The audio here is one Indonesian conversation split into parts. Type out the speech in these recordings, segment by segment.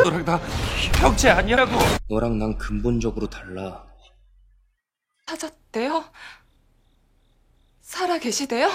너랑 나 형제 아니라고. 너랑 난 근본적으로 달라. 찾았대요? 살아 계시대요?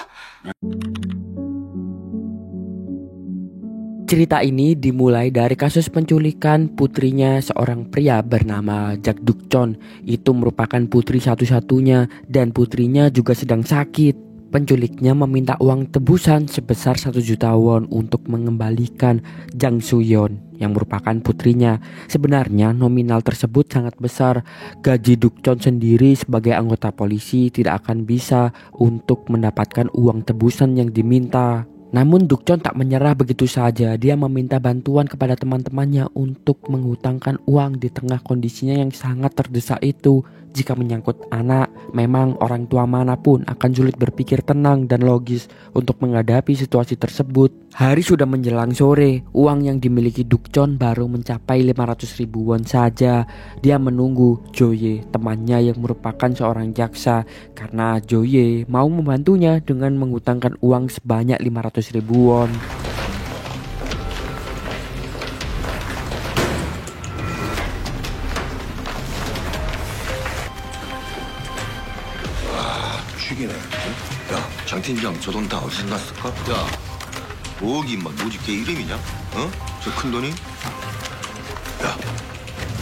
Cerita ini dimulai dari kasus penculikan putrinya seorang pria bernama Jak Dukchon. Itu merupakan putri satu-satunya dan putrinya juga sedang sakit. Penculiknya meminta uang tebusan sebesar 1 juta won untuk mengembalikan Jang Suyeon yang merupakan putrinya. Sebenarnya nominal tersebut sangat besar. Gaji Dukchon sendiri sebagai anggota polisi tidak akan bisa untuk mendapatkan uang tebusan yang diminta. Namun Dukchon tak menyerah begitu saja. Dia meminta bantuan kepada teman-temannya untuk menghutangkan uang di tengah kondisinya yang sangat terdesak itu. Jika menyangkut anak, memang orang tua manapun akan sulit berpikir tenang dan logis untuk menghadapi situasi tersebut. Hari sudah menjelang sore, uang yang dimiliki Dukchon baru mencapai 500.000 won saja. Dia menunggu Joye, temannya yang merupakan seorang jaksa, karena Joye mau membantunya dengan menghutangkan uang sebanyak 500.000 won. 죽이네. 야, 장 팀장 저 돈 다 어디서 났을까? 야, 5억이 인마 오직 걔 이름이냐? 어? 저 큰 돈이? 야,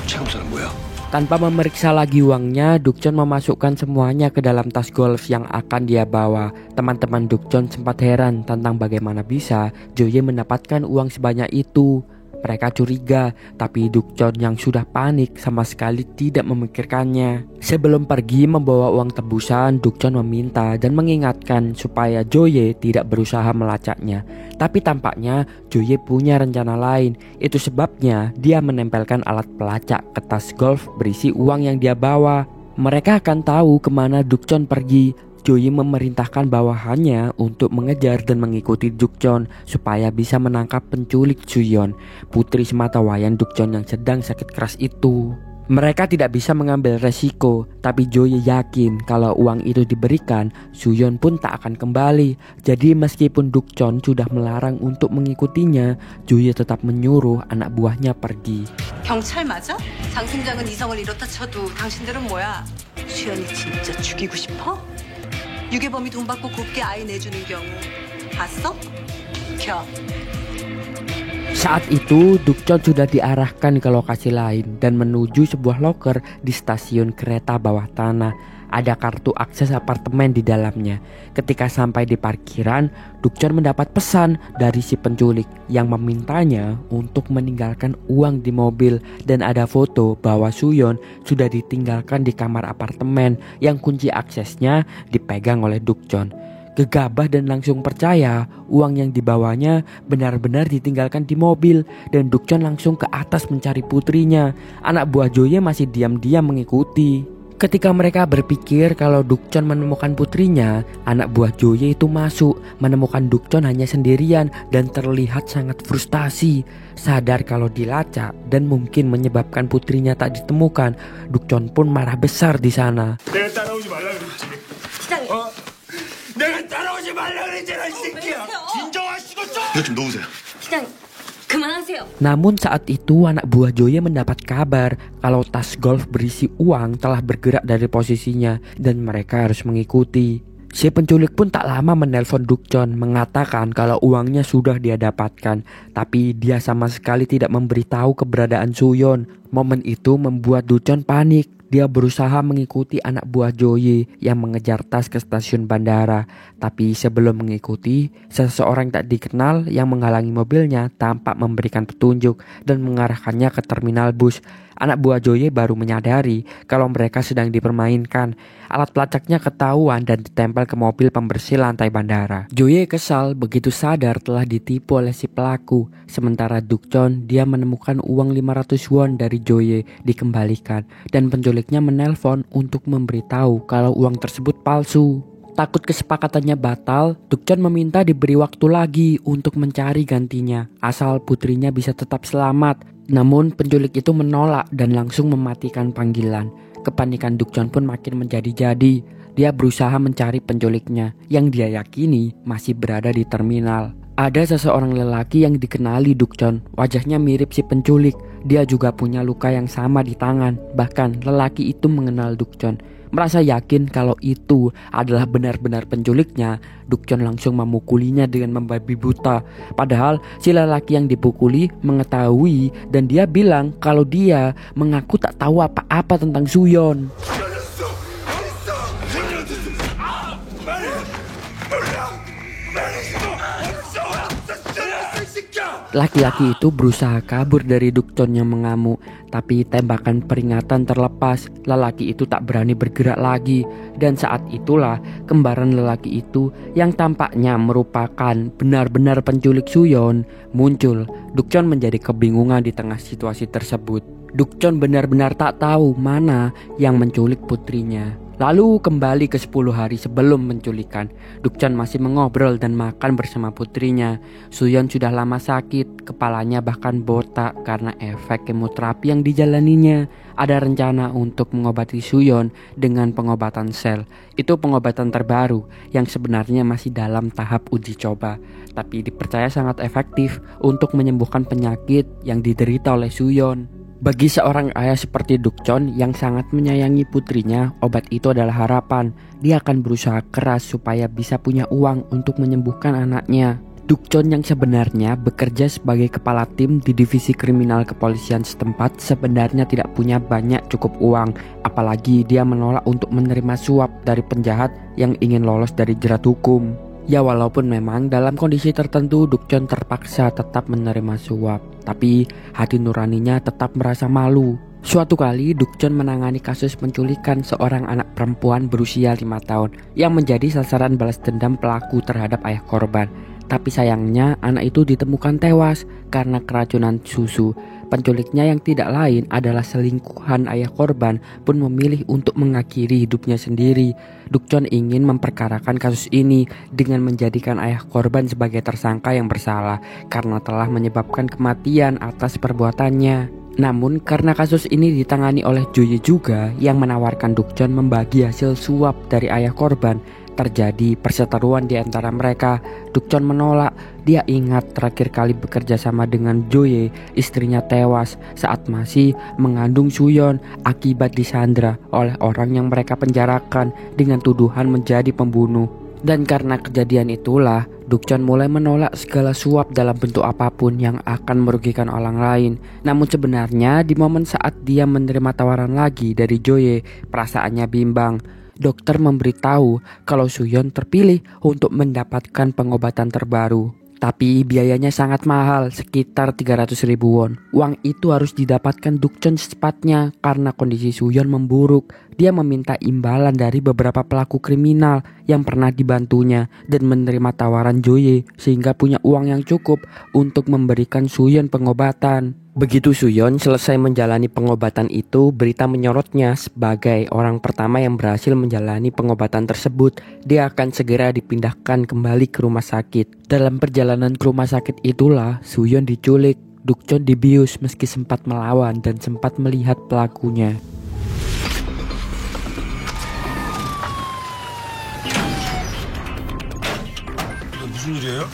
책임자는 뭐야? Tanpa memeriksa lagi uangnya, Dukchon memasukkan semuanya ke dalam tas golf yang akan dia bawa. Teman-teman Dukchon sempat heran tentang bagaimana bisa Joye mendapatkan uang sebanyak itu. Mereka curiga, tapi Dukchon yang sudah panik sama sekali tidak memikirkannya. Sebelum pergi membawa uang tebusan, Dukchon meminta dan mengingatkan supaya Joye tidak berusaha melacaknya. Tapi tampaknya Joye punya rencana lain. Itu sebabnya dia menempelkan alat pelacak ke tas golf berisi uang yang dia bawa. Mereka akan tahu kemana Dukchon pergi. Joye memerintahkan bawahannya untuk mengejar dan mengikuti Dukchon supaya bisa menangkap penculik Suyeon, putri sematawayang Dukchon yang sedang sakit keras itu. Mereka tidak bisa mengambil resiko, tapi Joye yakin kalau uang itu diberikan, Suyeon pun tak akan kembali. Jadi meskipun Dukchon sudah melarang untuk mengikutinya, Joye tetap menyuruh anak buahnya pergi. 경찰 맞아? 장 팀장은 이성을 잃었다 쳐도 당신들은 뭐야? 수연이 진짜 죽이고 싶어? 유괴범이 돈 받고 곱게 아이 내주는 경우 봤어? 겨. Saat itu Dukchon sudah diarahkan ke lokasi lain dan menuju sebuah loker di stasiun kereta bawah tanah. Ada kartu akses apartemen di dalamnya. Ketika sampai di parkiran, Dukchon mendapat pesan dari si penculik yang memintanya untuk meninggalkan uang di mobil, dan ada foto bahwa Suyeon sudah ditinggalkan di kamar apartemen yang kunci aksesnya dipegang oleh Dukchon. Gegabah dan langsung percaya uang yang dibawanya benar-benar ditinggalkan di mobil, dan Dukchon langsung ke atas mencari putrinya. Anak buah Joye masih diam-diam mengikuti. Ketika mereka berpikir kalau Dukchon menemukan putrinya, anak buah Joye itu masuk, menemukan Dukchon hanya sendirian dan terlihat sangat frustasi. Sadar kalau dilacak dan mungkin menyebabkan putrinya tak ditemukan, Dukchon pun marah besar di sana. 내가 따라오지 말라 그랬지. 시장님. 내가 따라오지 말라 그랬잖아, 이 새끼야. 진정하시고 좀. 이거 좀 놓으세요. 시장님. 그만하세요. Namun saat itu anak buah Joye mendapat kabar kalau tas golf berisi uang telah bergerak dari posisinya dan mereka harus mengikuti. Si penculik pun tak lama menelpon Dukchon mengatakan kalau uangnya sudah dia dapatkan, tapi dia sama sekali tidak memberitahu keberadaan Suyeon. Momen itu membuat Dukchon panik. Dia berusaha mengikuti anak buah Joye yang mengejar tas ke stasiun bandara. Tapi sebelum mengikuti, seseorang tak dikenal yang menghalangi mobilnya tampak memberikan petunjuk dan mengarahkannya ke terminal bus. Anak buah Joye baru menyadari kalau mereka sedang dipermainkan. Alat pelacaknya ketahuan dan ditempel ke mobil pembersih lantai bandara. Joye kesal begitu sadar telah ditipu oleh si pelaku. Sementara Dukchon, dia menemukan uang 500 won dari Joye dikembalikan, dan penculiknya menelpon untuk memberitahu kalau uang tersebut palsu. Takut kesepakatannya batal, Dukchon meminta diberi waktu lagi untuk mencari gantinya, asal putrinya bisa tetap selamat. Namun penculik itu menolak dan langsung mematikan panggilan. Kepanikan Dukchon pun makin menjadi-jadi. Dia berusaha mencari penculiknya yang dia yakini masih berada di terminal. Ada seseorang lelaki yang dikenali Dukcon. Wajahnya mirip si penculik. Dia juga punya luka yang sama di tangan. Bahkan lelaki itu mengenal Dukcon. Merasa yakin kalau itu adalah benar-benar penculiknya, Dukcon langsung memukulinya dengan membabi buta. Padahal si lelaki yang dipukuli mengetahui dan dia bilang kalau dia mengaku tak tahu apa-apa tentang Suyon. Laki-laki itu berusaha kabur dari Dukcon yang mengamuk, tapi tembakan peringatan terlepas. Lelaki itu tak berani bergerak lagi, dan saat itulah kembaran lelaki itu yang tampaknya merupakan benar-benar penculik Suyon muncul. Dukcon menjadi kebingungan di tengah situasi tersebut. Dukcon benar-benar tak tahu mana yang menculik putrinya. Lalu kembali ke 10 hari sebelum penculikan, Dukcon masih mengobrol dan makan bersama putrinya. Suyon sudah lama sakit, kepalanya bahkan botak karena efek kemoterapi yang dijalaninya. Ada rencana untuk mengobati Suyon dengan pengobatan sel. Itu pengobatan terbaru yang sebenarnya masih dalam tahap uji coba, tapi dipercaya sangat efektif untuk menyembuhkan penyakit yang diderita oleh Suyon. Bagi seorang ayah seperti Dukcon yang sangat menyayangi putrinya, obat itu adalah harapan. Dia akan berusaha keras supaya bisa punya uang untuk menyembuhkan anaknya. Dukcon yang sebenarnya bekerja sebagai kepala tim di divisi kriminal kepolisian setempat sebenarnya tidak punya banyak cukup uang. Apalagi dia menolak untuk menerima suap dari penjahat yang ingin lolos dari jerat hukum. Ya walaupun memang dalam kondisi tertentu Dukcon terpaksa tetap menerima suap, tapi hati nuraninya tetap merasa malu. Suatu kali Dukcon menangani kasus penculikan seorang anak perempuan berusia 5 tahun yang menjadi sasaran balas dendam pelaku terhadap ayah korban. Tapi sayangnya anak itu ditemukan tewas karena keracunan susu. Penculiknya yang tidak lain adalah selingkuhan ayah korban pun memilih untuk mengakhiri hidupnya sendiri. Dukcon ingin memperkarakan kasus ini dengan menjadikan ayah korban sebagai tersangka yang bersalah karena telah menyebabkan kematian atas perbuatannya. Namun karena kasus ini ditangani oleh Joye juga yang menawarkan Dukcon membagi hasil suap dari ayah korban, terjadi perseteruan di antara mereka. Dukcon menolak. Dia ingat terakhir kali bekerja sama dengan Joye, istrinya tewas saat masih mengandung Suyon akibat disandra oleh orang yang mereka penjarakan dengan tuduhan menjadi pembunuh. Dan karena kejadian itulah, Dukcon mulai menolak segala suap dalam bentuk apapun yang akan merugikan orang lain. Namun sebenarnya di momen saat dia menerima tawaran lagi dari Joye, perasaannya bimbang. Dokter memberitahu kalau Suyon terpilih untuk mendapatkan pengobatan terbaru. Tapi biayanya sangat mahal, sekitar 300.000 won. Uang itu harus didapatkan Dukcon secepatnya karena kondisi Suyon memburuk. Dia meminta imbalan dari beberapa pelaku kriminal yang pernah dibantunya dan menerima tawaran Joye sehingga punya uang yang cukup untuk memberikan Suyon pengobatan. Begitu Suyon selesai menjalani pengobatan itu, berita menyorotnya sebagai orang pertama yang berhasil menjalani pengobatan tersebut. Dia akan segera dipindahkan kembali ke rumah sakit. Dalam perjalanan ke rumah sakit itulah Suyon diculik. Dukcon dibius meski sempat melawan dan sempat melihat pelakunya. 무슨 일이에요?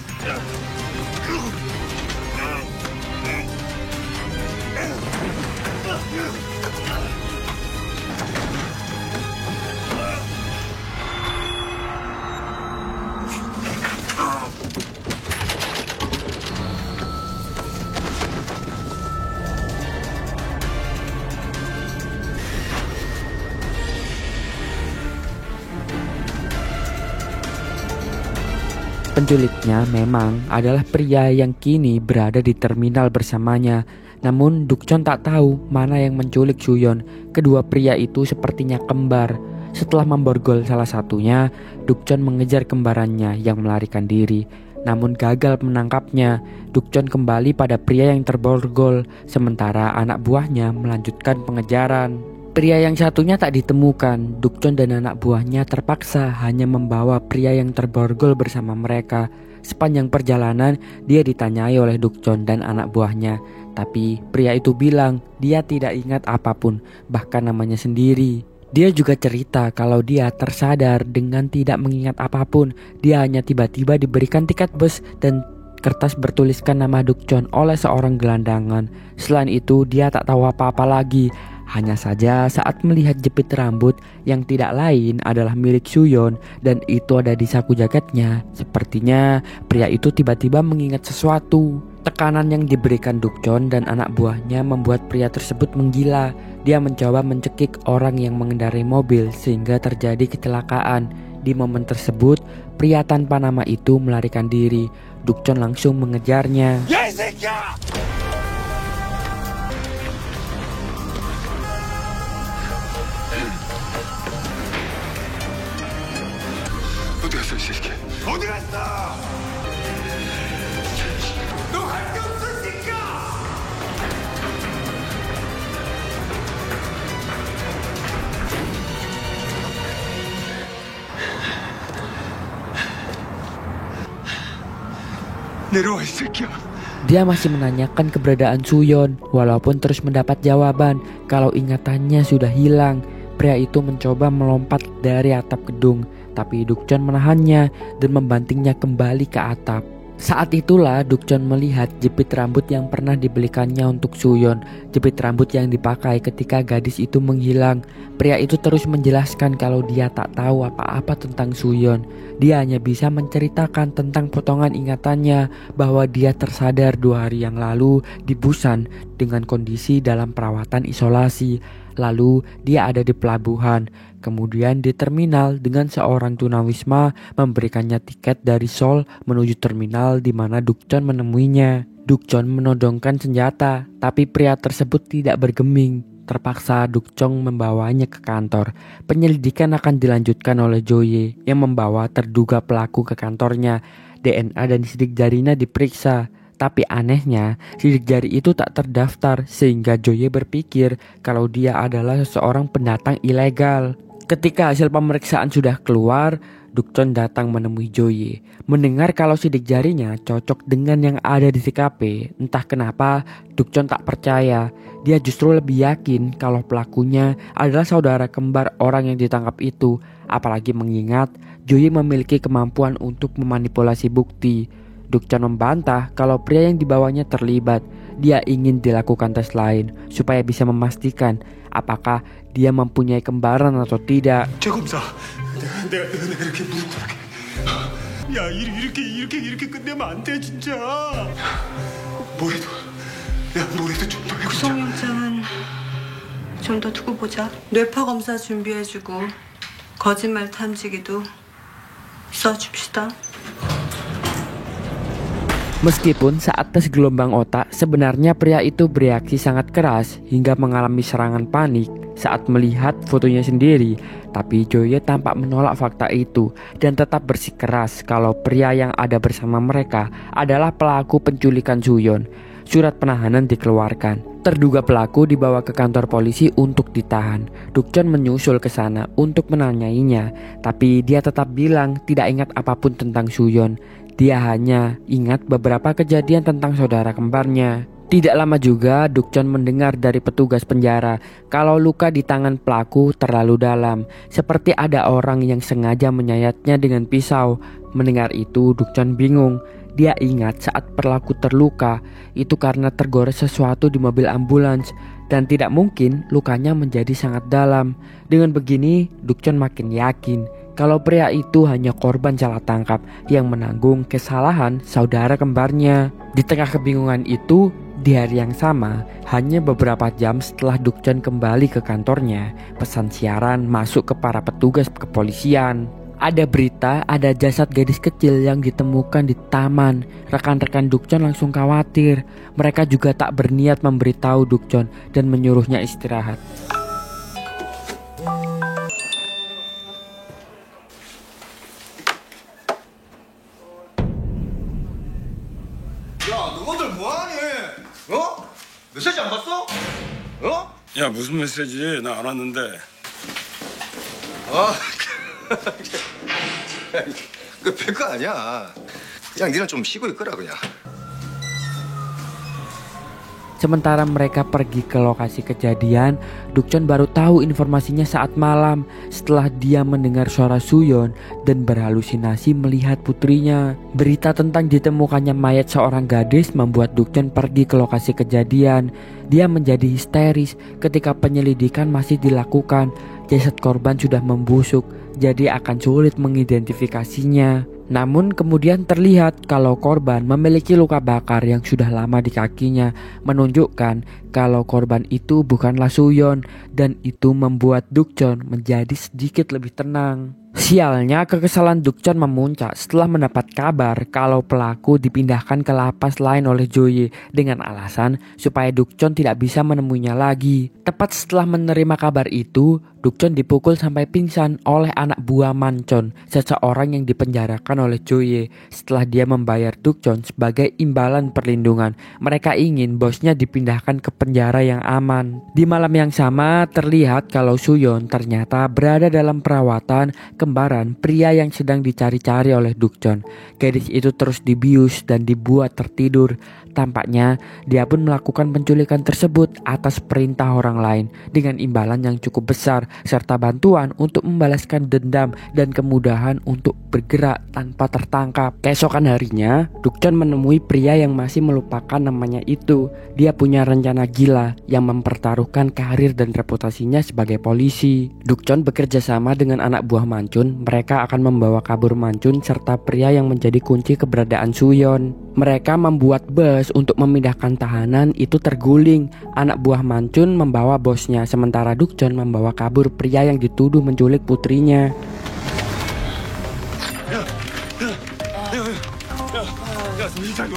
Penculiknya memang adalah pria yang kini berada di terminal bersamanya. Namun Dukcon tak tahu mana yang menculik Suyon. Kedua pria itu sepertinya kembar. Setelah memborgol salah satunya, Dukcon mengejar kembarannya yang melarikan diri. Namun gagal menangkapnya. Dukcon kembali pada pria yang terborgol, sementara anak buahnya melanjutkan pengejaran. Pria yang satunya tak ditemukan. Dukcon dan anak buahnya terpaksa hanya membawa pria yang terborgol bersama mereka. Sepanjang perjalanan dia ditanyai oleh Dukcon dan anak buahnya, tapi pria itu bilang dia tidak ingat apapun, bahkan namanya sendiri. Dia juga cerita kalau dia tersadar dengan tidak mengingat apapun. Dia hanya tiba-tiba diberikan tiket bus dan kertas bertuliskan nama Dukchon oleh seorang gelandangan. Selain itu dia tak tahu apa-apa lagi. Hanya saja saat melihat jepit rambut yang tidak lain adalah milik Suyon dan itu ada di saku jaketnya. Sepertinya pria itu tiba-tiba mengingat sesuatu. Tekanan yang diberikan Dukchon dan anak buahnya membuat pria tersebut menggila. Dia mencoba mencekik orang yang mengendarai mobil sehingga terjadi kecelakaan. Di momen tersebut, pria tanpa nama itu melarikan diri. Dukchon langsung mengejarnya. 어디 갔어, 이 새끼? 어디 갔어? 너 할 게 없어, 이 새끼야! 내려와, 이 새끼야. Dia masih menanyakan keberadaan Suyon, walaupun terus mendapat jawaban kalau ingatannya sudah hilang. Pria itu mencoba melompat dari atap gedung, tapi Dukchon menahannya dan membantingnya kembali ke atap. Saat itulah Dukchon melihat jepit rambut yang pernah dibelikannya untuk Suyon, jepit rambut yang dipakai ketika gadis itu menghilang. Pria itu terus menjelaskan kalau dia tak tahu apa-apa tentang Suyon. Dia hanya bisa menceritakan tentang potongan ingatannya bahwa dia tersadar 2 hari yang lalu di Busan dengan kondisi dalam perawatan isolasi. Lalu dia ada di pelabuhan, kemudian di terminal dengan seorang tunawisma memberikannya tiket dari Seoul menuju terminal di mana Dukchon menemuinya. Dukchon menodongkan senjata, tapi pria tersebut tidak bergeming. Terpaksa Dukchon membawanya ke kantor. Penyelidikan akan dilanjutkan oleh Joye yang membawa terduga pelaku ke kantornya. DNA dan sidik jarinya diperiksa. Tapi anehnya, sidik jari itu tak terdaftar sehingga Joye berpikir kalau dia adalah seorang pendatang ilegal. Ketika hasil pemeriksaan sudah keluar, Dukchon datang menemui Joye. Mendengar kalau sidik jarinya cocok dengan yang ada di TKP, entah kenapa Dukchon tak percaya. Dia justru lebih yakin kalau pelakunya adalah saudara kembar orang yang ditangkap itu. Apalagi mengingat Joye memiliki kemampuan untuk memanipulasi bukti. Dukchon membantah kalau pria yang dibawanya terlibat. Dia ingin dilakukan tes lain supaya bisa memastikan apakah dia mempunyai kembaran atau tidak. 최검사, 내가 이렇게 무릎 꿇게. 야, 이렇게 끝내면 안 돼, 진짜. 뭐래도 좀 더 해보자. 구속영장은 좀 더 두고 보자. 뇌파 검사 준비해주고 거짓말 탐지기도 써줍시다. Meskipun saat tes gelombang otak, sebenarnya pria itu bereaksi sangat keras hingga mengalami serangan panik saat melihat fotonya sendiri. Tapi Joye tampak menolak fakta itu dan tetap bersikeras kalau pria yang ada bersama mereka adalah pelaku penculikan Suyon. Surat penahanan dikeluarkan. Terduga pelaku dibawa ke kantor polisi untuk ditahan. Dukchon menyusul ke sana untuk menanyainya, tapi dia tetap bilang tidak ingat apapun tentang Suyon. Dia hanya ingat beberapa kejadian tentang saudara kembarnya. Tidak lama juga Dukchon mendengar dari petugas penjara kalau luka di tangan pelaku terlalu dalam, seperti ada orang yang sengaja menyayatnya dengan pisau. Mendengar itu Dukchon bingung. Dia ingat saat pelaku terluka itu karena tergores sesuatu di mobil ambulans dan tidak mungkin lukanya menjadi sangat dalam. Dengan begini Dukchon makin yakin kalau pria itu hanya korban salah tangkap yang menanggung kesalahan saudara kembarnya. Di tengah kebingungan itu, di hari yang sama, hanya beberapa jam setelah Dukchon kembali ke kantornya, pesan siaran masuk ke para petugas kepolisian. Ada berita ada jasad gadis kecil yang ditemukan di taman. Rekan-rekan Dukchon langsung khawatir. Mereka juga tak berniat memberitahu Dukchon dan menyuruhnya istirahat. 야, 너희들 뭐하니? 어? 메시지 안 봤어? 어? 야, 무슨 메시지? 나 안 왔는데. 아, 그 별거 아니야. 그냥 니는 좀 쉬고 있거라 그냥. Sementara mereka pergi ke lokasi kejadian, Dukchon baru tahu informasinya saat malam setelah dia mendengar suara Suyon dan berhalusinasi melihat putrinya. Berita tentang ditemukannya mayat seorang gadis membuat Dukchon pergi ke lokasi kejadian. Dia menjadi histeris ketika penyelidikan masih dilakukan. Jasad korban sudah membusuk, jadi akan sulit mengidentifikasinya. Namun kemudian terlihat kalau korban memiliki luka bakar yang sudah lama di kakinya, menunjukkan kalau korban itu bukanlah Suyon, dan itu membuat Dukchon menjadi sedikit lebih tenang. Sialnya, kekesalan Dukchon memuncak setelah mendapat kabar kalau pelaku dipindahkan ke lapas lain oleh Joye dengan alasan supaya Dukchon tidak bisa menemuinya lagi. Tepat setelah menerima kabar itu, Dukchon dipukul sampai pingsan oleh anak buah Manchon, seseorang yang dipenjarakan oleh Joye setelah dia membayar Dukchon sebagai imbalan perlindungan. Mereka ingin bosnya dipindahkan ke penjara yang aman. Di malam yang sama, terlihat kalau Suyon ternyata berada dalam perawatan kembaran pria yang sedang dicari-cari oleh Dukchon. Gadis itu terus dibius dan dibuat tertidur. Tampaknya dia pun melakukan penculikan tersebut atas perintah orang lain dengan imbalan yang cukup besar serta bantuan untuk membalaskan dendam dan kemudahan untuk bergerak tanpa tertangkap. Keesokan harinya, Dukchon menemui pria yang masih melupakan namanya itu. Dia punya rencana gila yang mempertaruhkan karir dan reputasinya sebagai polisi. Dukchon bekerja sama dengan anak buah Manchun. Mereka akan membawa kabur Manchun serta pria yang menjadi kunci keberadaan Suyon. Mereka membuat bus untuk memindahkan tahanan itu terguling. Anak buah Manchun membawa bosnya, sementara Dukchon membawa kabur pria yang dituduh menculik putrinya. 야, 정신 차려.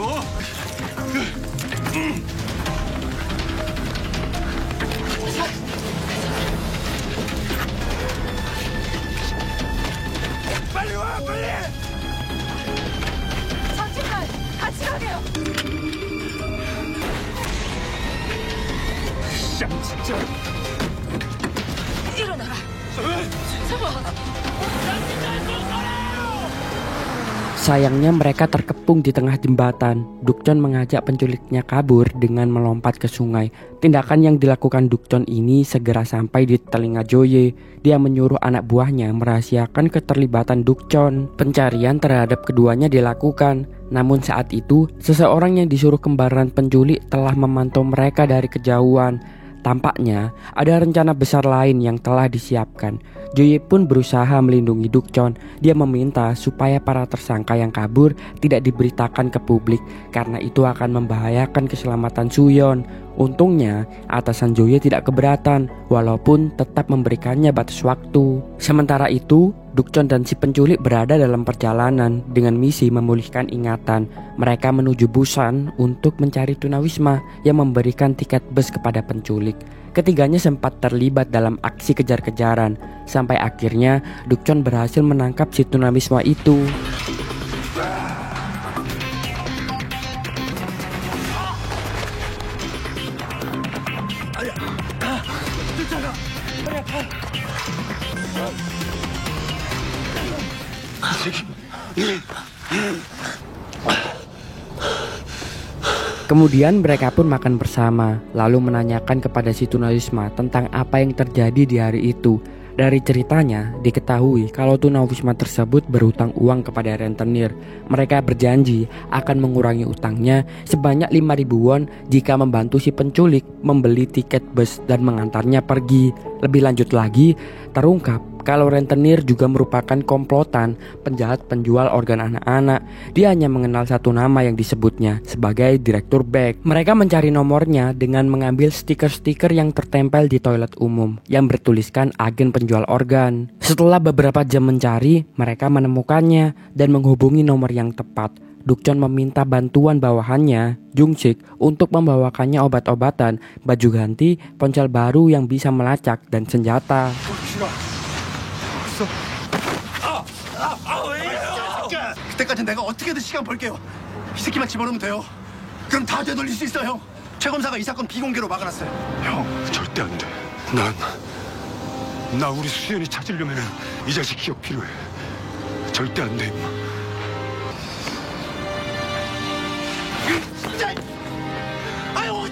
빨리 와, 빨리. 장친발 같이 가게요. 야, 진짜. 일어나라. 잡아. Sayangnya mereka terkepung di tengah jembatan. Dukchon mengajak penculiknya kabur dengan melompat ke sungai. Tindakan yang dilakukan Dukchon ini segera sampai di telinga Joye. Dia menyuruh anak buahnya merahasiakan keterlibatan Dukchon. Pencarian terhadap keduanya dilakukan. Namun saat itu, seseorang yang disuruh kembaran penculik telah memantau mereka dari kejauhan. Tampaknya ada rencana besar lain yang telah disiapkan. Joye pun berusaha melindungi Dukchon. Dia meminta supaya para tersangka yang kabur tidak diberitakan ke publik karena itu akan membahayakan keselamatan Suyon. Untungnya atasan Joye tidak keberatan walaupun tetap memberikannya batas waktu. Sementara itu, Dukchon dan si penculik berada dalam perjalanan dengan misi memulihkan ingatan. Mereka menuju Busan untuk mencari tunawisma yang memberikan tiket bus kepada penculik. Ketiganya sempat terlibat dalam aksi kejar-kejaran sampai akhirnya Dukchon berhasil menangkap si tunawisma itu. Kemudian mereka pun makan bersama, lalu menanyakan kepada si tunawisma tentang apa yang terjadi di hari itu. Dari ceritanya, diketahui kalau tunawisma tersebut berhutang uang kepada rentenir. Mereka berjanji akan mengurangi utangnya sebanyak 5.000 won jika membantu si penculik membeli tiket bus dan mengantarnya pergi. Lebih lanjut lagi, terungkap kalau rentenir juga merupakan komplotan penjahat penjual organ anak-anak. Dia hanya mengenal satu nama yang disebutnya sebagai Direktur Beck. Mereka mencari nomornya dengan mengambil stiker-stiker yang tertempel di toilet umum yang bertuliskan agen penjual organ. Setelah beberapa jam mencari, mereka menemukannya dan menghubungi nomor yang tepat. Dukchon meminta bantuan bawahannya, Jungsik, untuk membawakannya obat-obatan, baju ganti, ponsel baru yang bisa melacak, dan senjata. 그때까지 내가 어떻게든 시간 벌게요. 이 새끼만 집어넣으면 돼요. 그럼 다 되돌릴 수 있어요. 최 검사가 이 사건 비공개로 막아놨어요. 형, 절대 안 돼. 나 우리 수연이 찾으려면은 이 자식 기억 필요해. 절대 안 돼, 임마. 진짜. 아유,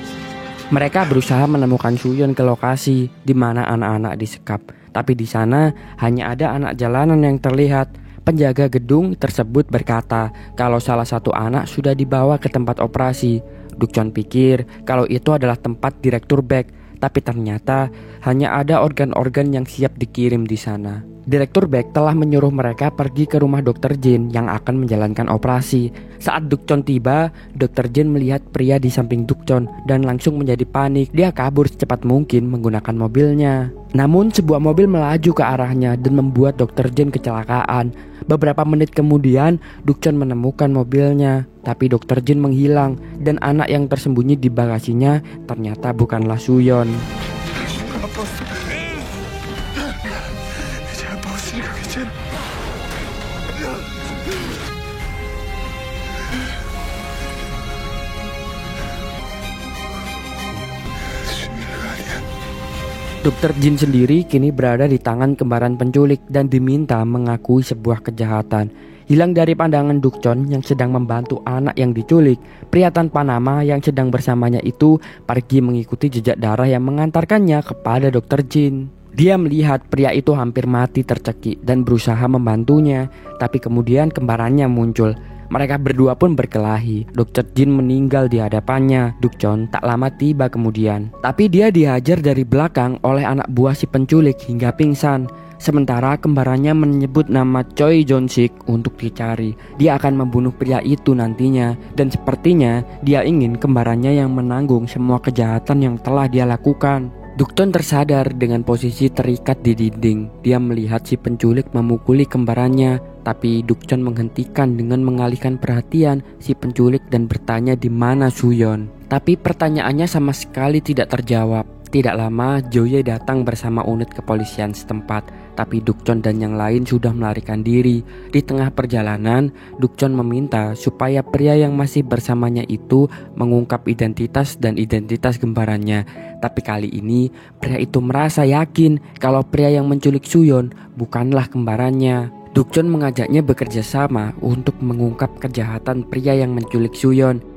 Mereka berusaha menemukan Suyon ke lokasi di mana anak-anak disekap. Tapi di sana hanya ada anak jalanan yang terlihat. Penjaga gedung tersebut berkata kalau salah satu anak sudah dibawa ke tempat operasi. Dukcon pikir kalau itu adalah tempat Direktur Beck, tapi ternyata hanya ada organ-organ yang siap dikirim di sana. Direktur Beck telah menyuruh mereka pergi ke rumah Dr. Jin yang akan menjalankan operasi. Saat Dukcon tiba, Dr. Jin melihat pria di samping Dukcon dan langsung menjadi panik. Dia kabur secepat mungkin menggunakan mobilnya. Namun sebuah mobil melaju ke arahnya dan membuat Dr. Jin kecelakaan. Beberapa menit kemudian, Dukcon menemukan mobilnya, tapi Dr. Jin menghilang dan anak yang tersembunyi di bagasinya ternyata bukanlah Suyon. Dr. Jin sendiri kini berada di tangan kembaran penculik dan diminta mengakui sebuah kejahatan. Hilang dari pandangan Dukcon yang sedang membantu anak yang diculik, pria tanpa nama yang sedang bersamanya itu pergi mengikuti jejak darah yang mengantarkannya kepada Dr. Jin. Dia melihat pria itu hampir mati tercekik dan berusaha membantunya, tapi kemudian kembarannya muncul. Mereka berdua pun berkelahi. Dr. Jin meninggal di hadapannya. Dukcon tak lama tiba kemudian. Tapi dia dihajar dari belakang oleh anak buah si penculik hingga pingsan. Sementara kembarannya menyebut nama Choi Jong-sik untuk dicari. Dia akan membunuh pria itu nantinya. Dan sepertinya dia ingin kembarannya yang menanggung semua kejahatan yang telah dia lakukan. Dukcon tersadar dengan posisi terikat di dinding. Dia melihat si penculik memukuli kembarannya, tapi Dukcon menghentikan dengan mengalihkan perhatian si penculik dan bertanya di mana Suyon. Tapi pertanyaannya sama sekali tidak terjawab. Tidak lama, Joye datang bersama unit kepolisian setempat, tapi Dukcon dan yang lain sudah melarikan diri. Di tengah perjalanan, Dukcon meminta supaya pria yang masih bersamanya itu mengungkap identitas dan identitas kembarannya. Tapi kali ini, pria itu merasa yakin kalau pria yang menculik Suyon bukanlah kembarannya. Dukcon mengajaknya bekerja sama untuk mengungkap kejahatan pria yang menculik Suyon.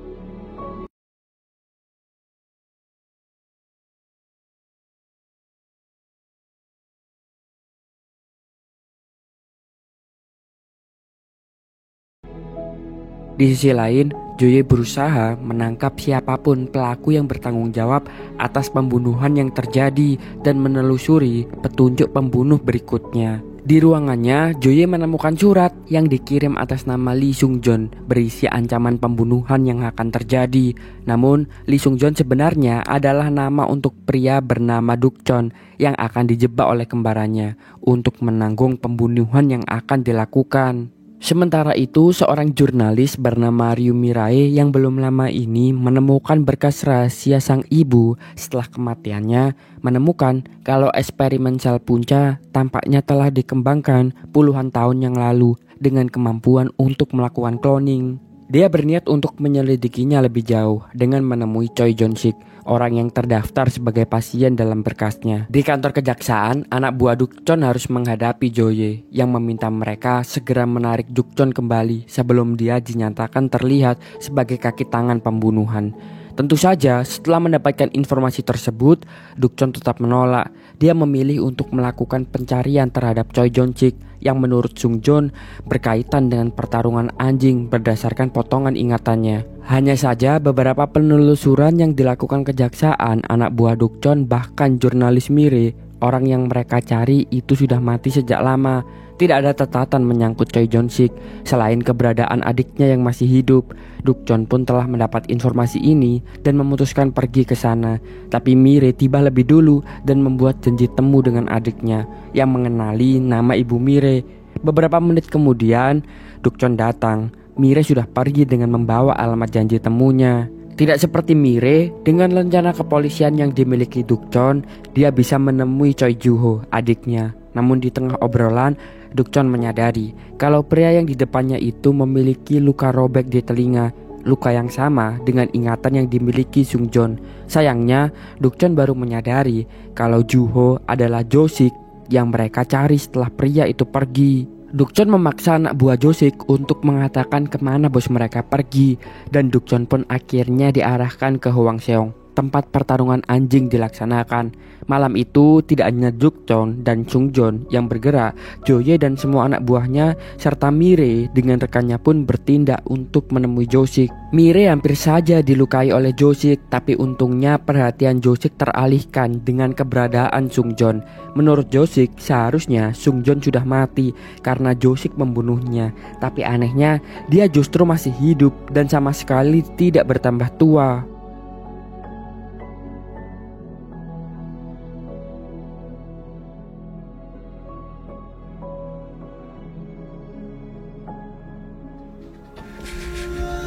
Di sisi lain, Joye berusaha menangkap siapapun pelaku yang bertanggung jawab atas pembunuhan yang terjadi dan menelusuri petunjuk pembunuh berikutnya. Di ruangannya, Joye menemukan surat yang dikirim atas nama Lee Sung-jon berisi ancaman pembunuhan yang akan terjadi. Namun, Lee Sung-jon sebenarnya adalah nama untuk pria bernama Dukcon yang akan dijebak oleh kembarannya untuk menanggung pembunuhan yang akan dilakukan. Sementara itu, seorang jurnalis bernama Ryu Mirae yang belum lama ini menemukan berkas rahasia sang ibu setelah kematiannya, menemukan kalau eksperimen sel punca tampaknya telah dikembangkan puluhan tahun yang lalu dengan kemampuan untuk melakukan cloning. Dia berniat untuk menyelidikinya lebih jauh dengan menemui Choi Jong-sik, orang yang terdaftar sebagai pasien dalam berkasnya. Di kantor kejaksaan, anak buah Dukcon harus menghadapi Joye yang meminta mereka segera menarik Dukcon kembali sebelum dia dinyatakan terlihat sebagai kaki tangan pembunuhan. Tentu saja setelah mendapatkan informasi tersebut, Dukcon tetap menolak. Dia memilih untuk melakukan pencarian terhadap Choi Jong-sik yang menurut Sung-jon berkaitan dengan pertarungan anjing berdasarkan potongan ingatannya. Hanya saja beberapa penelusuran yang dilakukan kejaksaan, anak buah Dukcon bahkan jurnalis Mire, orang yang mereka cari itu sudah mati sejak lama. Tidak ada catatan menyangkut Choi Jong-sik selain keberadaan adiknya yang masih hidup. Dukcon pun telah mendapat informasi ini dan memutuskan pergi ke sana. Tapi Mire tiba lebih dulu dan membuat janji temu dengan adiknya yang mengenali nama ibu Mire. Beberapa menit kemudian, Dukcon datang. Mire sudah pergi dengan membawa alamat janji temunya. Tidak seperti Mire, dengan rencana kepolisian yang dimiliki Dukcon, dia bisa menemui Choi Joo-ho, adiknya. Namun di tengah obrolan, Dukcon menyadari kalau pria yang di depannya itu memiliki luka robek di telinga, luka yang sama dengan ingatan yang dimiliki Sung-jon. Sayangnya, Dukcon baru menyadari kalau Joo-ho adalah Jo-sik yang mereka cari setelah pria itu pergi. Dukcon memaksa anak buah Jo-sik untuk mengatakan kemana bos mereka pergi, dan Dukcon pun akhirnya diarahkan ke Hwang Seong. tempat pertarungan anjing dilaksanakan. Malam itu tidak hanya Dukchon dan Sungjon yang bergerak, Joye dan semua anak buahnya serta Mire dengan rekannya pun bertindak untuk menemui Josik. Mire hampir saja dilukai oleh Josik, tapi untungnya perhatian Josik teralihkan dengan keberadaan Sungjon. Menurut Josik, seharusnya Sungjon sudah mati karena Josik membunuhnya. Tapi anehnya, dia justru masih hidup dan sama sekali tidak bertambah tua.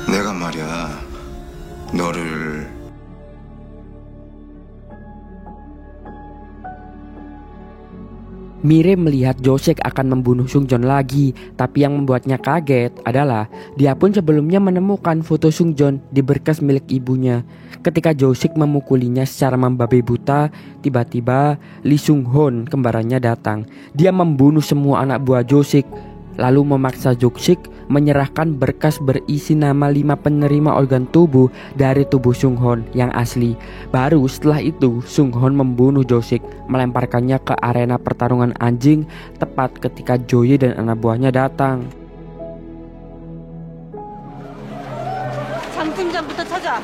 내가 말이야, 너를 Mire melihat Josik akan membunuh Sungjon lagi, tapi yang membuatnya kaget adalah dia pun sebelumnya menemukan foto Sungjon di berkas milik ibunya. Ketika Josik memukulinya secara membabi buta, tiba-tiba Lee Sung-hoon kembarannya datang. Dia membunuh semua anak buah Josik, lalu memaksa Josik menyerahkan berkas berisi nama 5 penerima organ tubuh dari tubuh Sung-hoon yang asli. Baru setelah itu Sung-hoon membunuh Josik, melemparkannya ke arena pertarungan anjing tepat ketika Joye dan anak buahnya datang. 장팀장부터 찾아.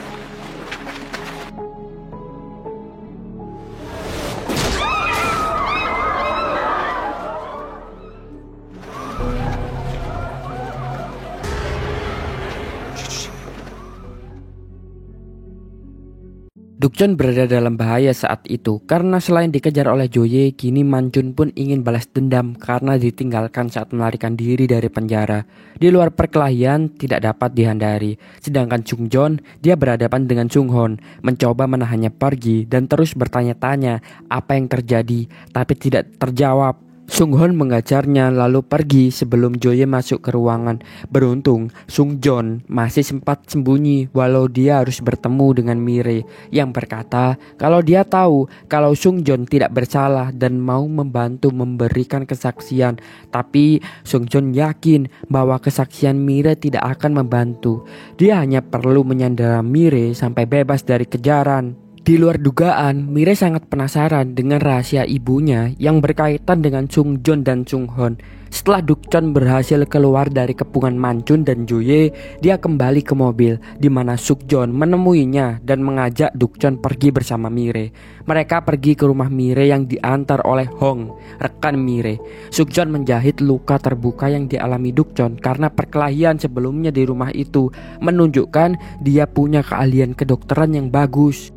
Dukchon berada dalam bahaya saat itu karena selain dikejar oleh Joye, kini Manchun pun ingin balas dendam karena ditinggalkan saat melarikan diri dari penjara. Di luar perkelahian tidak dapat dihindari, sedangkan Sungjon dia berhadapan dengan Sung-hoon, mencoba menahannya pergi dan terus bertanya-tanya apa yang terjadi, tapi tidak terjawab. Sung-hoon mengajarnya lalu pergi sebelum Joye masuk ke ruangan. Beruntung Sungjon masih sempat sembunyi walau dia harus bertemu dengan Mire yang berkata kalau dia tahu kalau Sungjon tidak bersalah dan mau membantu memberikan kesaksian. Tapi Sungjon yakin bahwa kesaksian Mire tidak akan membantu. Dia hanya perlu menyandera Mire sampai bebas dari kejaran. Di luar dugaan, Mire sangat penasaran dengan rahasia ibunya yang berkaitan dengan Sungjon dan Sung-hoon. Setelah Dukchon berhasil keluar dari kepungan Manchun dan Joye, dia kembali ke mobil di mana Sungjon menemuinya dan mengajak Dukchon pergi bersama Mire. Mereka pergi ke rumah Mire yang diantar oleh Hong, rekan Mire. Sungjon menjahit luka terbuka yang dialami Dukchon karena perkelahian sebelumnya di rumah itu, menunjukkan dia punya keahlian kedokteran yang bagus.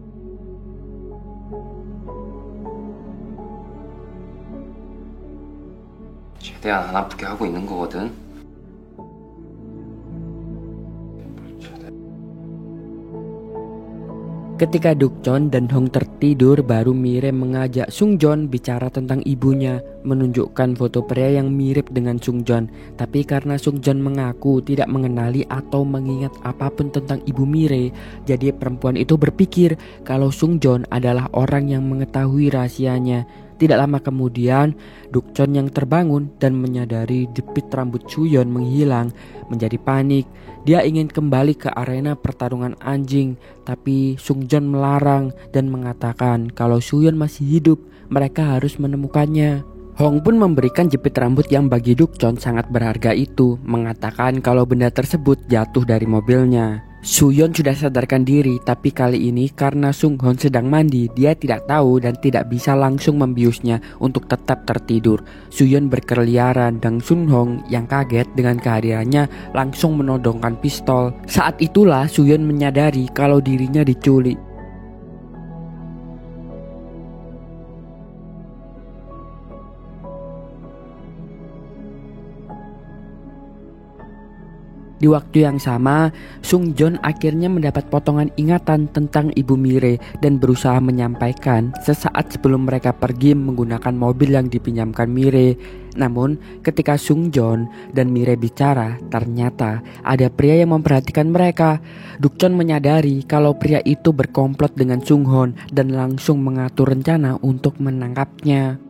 최대한 안 아프게 하고 있는 거거든. Ketika Dukchon dan Hong tertidur, baru Mire mengajak Sungjon bicara tentang ibunya, menunjukkan foto pria yang mirip dengan Sungjon. Tapi karena Sungjon mengaku tidak mengenali atau mengingat apapun tentang ibu Mire, jadi perempuan itu berpikir kalau Sungjon adalah orang yang mengetahui rahasianya. Tidak lama kemudian, Dukchon yang terbangun dan menyadari jepit rambut Suyon menghilang, menjadi panik. Dia ingin kembali ke arena pertarungan anjing, tapi Sungjon melarang dan mengatakan kalau Suyon masih hidup, mereka harus menemukannya. Hong pun memberikan jepit rambut yang bagi Dukchon sangat berharga itu, mengatakan kalau benda tersebut jatuh dari mobilnya. Suyon sudah sadarkan diri, tapi kali ini karena Sung-hoon sedang mandi, dia tidak tahu dan tidak bisa langsung membiusnya untuk tetap tertidur. Suyon berkeliaran dan Sun-hoon yang kaget dengan kehadirannya langsung menodongkan pistol. Saat itulah Suyon menyadari kalau dirinya diculik. Di waktu yang sama, Sungjon akhirnya mendapat potongan ingatan tentang ibu Mire dan berusaha menyampaikan sesaat sebelum mereka pergi menggunakan mobil yang dipinjamkan Mire. Namun, ketika Sungjon dan Mire bicara, ternyata ada pria yang memperhatikan mereka. Dukchon menyadari kalau pria itu berkomplot dengan Sung-hoon dan langsung mengatur rencana untuk menangkapnya.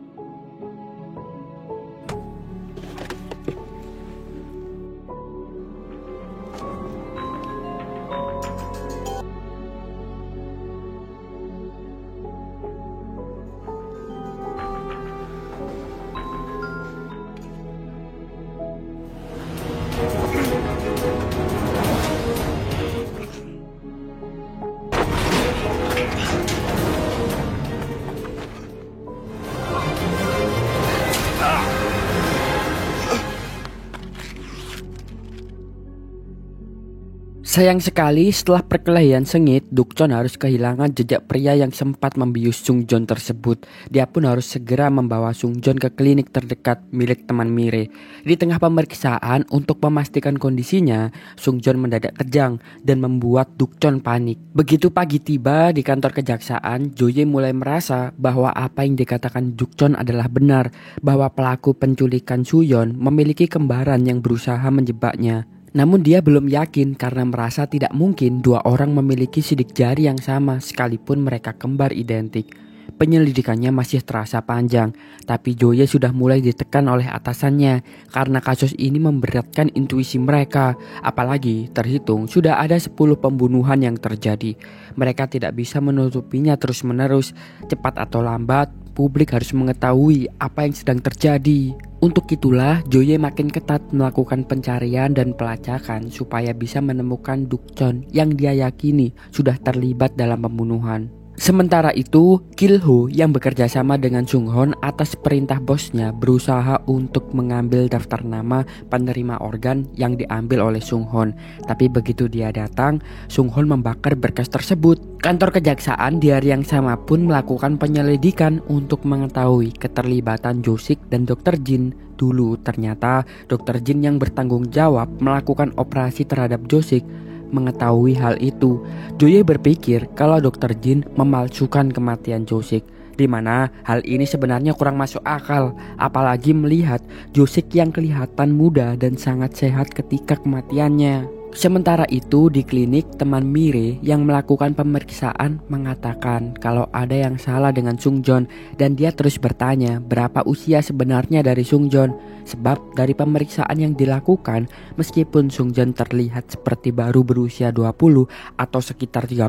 Sayang sekali setelah perkelahian sengit, Dukchon harus kehilangan jejak pria yang sempat membius Sungjon tersebut. Dia pun harus segera membawa Sungjon ke klinik terdekat milik teman Mire. Di tengah pemeriksaan untuk memastikan kondisinya, Sungjon mendadak kejang dan membuat Dukchon panik. Begitu pagi tiba di kantor kejaksaan, Joye mulai merasa bahwa apa yang dikatakan Dukchon adalah benar, bahwa pelaku penculikan Suyon memiliki kembaran yang berusaha menjebaknya. Namun dia belum yakin karena merasa tidak mungkin dua orang memiliki sidik jari yang sama sekalipun mereka kembar identik. Penyelidikannya masih terasa panjang, tapi Joye sudah mulai ditekan oleh atasannya karena kasus ini memberatkan intuisi mereka. Apalagi terhitung sudah ada 10 pembunuhan yang terjadi. Mereka tidak bisa menutupinya terus-menerus. Cepat atau lambat, publik harus mengetahui apa yang sedang terjadi. Untuk itulah Joye makin ketat melakukan pencarian dan pelacakan supaya bisa menemukan Dukchon yang dia yakini sudah terlibat dalam pembunuhan. Sementara itu, Kilho yang bekerja sama dengan Sunghon atas perintah bosnya berusaha untuk mengambil daftar nama penerima organ yang diambil oleh Sunghon. Tapi begitu dia datang, Sunghon membakar berkas tersebut. Kantor kejaksaan di hari yang sama pun melakukan penyelidikan untuk mengetahui keterlibatan Josik dan Dr. Jin. Dulu ternyata Dr. Jin yang bertanggung jawab melakukan operasi terhadap Josik mengetahui hal itu. Joye berpikir kalau Dr. Jin memalsukan kematian Josik, di mana hal ini sebenarnya kurang masuk akal, apalagi melihat Josik yang kelihatan muda dan sangat sehat ketika kematiannya. Sementara itu di klinik, teman Mire yang melakukan pemeriksaan mengatakan kalau ada yang salah dengan Sungjon dan dia terus bertanya berapa usia sebenarnya dari Sungjon. Sebab dari pemeriksaan yang dilakukan, meskipun Sungjon terlihat seperti baru berusia 20 atau sekitar 30,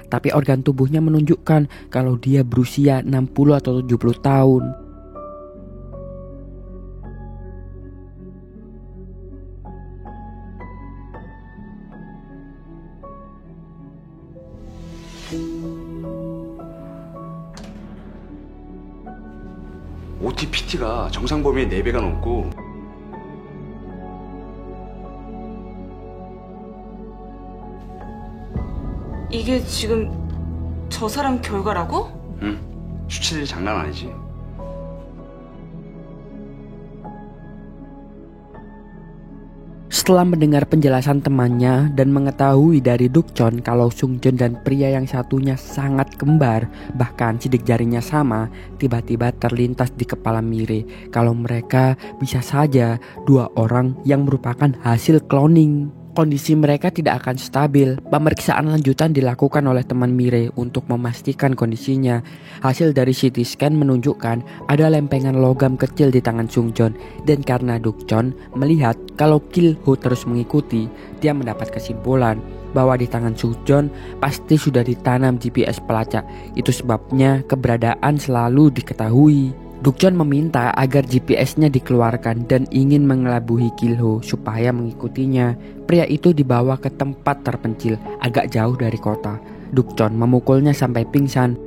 tapi organ tubuhnya menunjukkan kalau dia berusia 60 atau 70 tahun. OTPT가 정상 범위의 4배가 넘고 이게 지금 저 사람 결과라고? 응, 수치들이 장난 아니지. Setelah mendengar penjelasan temannya dan mengetahui dari Dukchon kalau Sungjon dan pria yang satunya sangat kembar, bahkan sidik jarinya sama, tiba-tiba terlintas di kepala Mire kalau mereka bisa saja dua orang yang merupakan hasil cloning. Kondisi mereka tidak akan stabil. Pemeriksaan lanjutan dilakukan oleh teman Mire untuk memastikan kondisinya. Hasil dari CT scan menunjukkan ada lempengan logam kecil di tangan Sungjon. Dan karena Dukchon melihat kalau Kilho terus mengikuti, dia mendapat kesimpulan bahwa di tangan Sungjon pasti sudah ditanam GPS pelacak. Itu sebabnya keberadaan selalu diketahui. Dukchon meminta agar GPS-nya dikeluarkan dan ingin mengelabuhi Kilho supaya mengikutinya. Pria itu dibawa ke tempat terpencil agak jauh dari kota. Dukchon memukulnya sampai pingsan.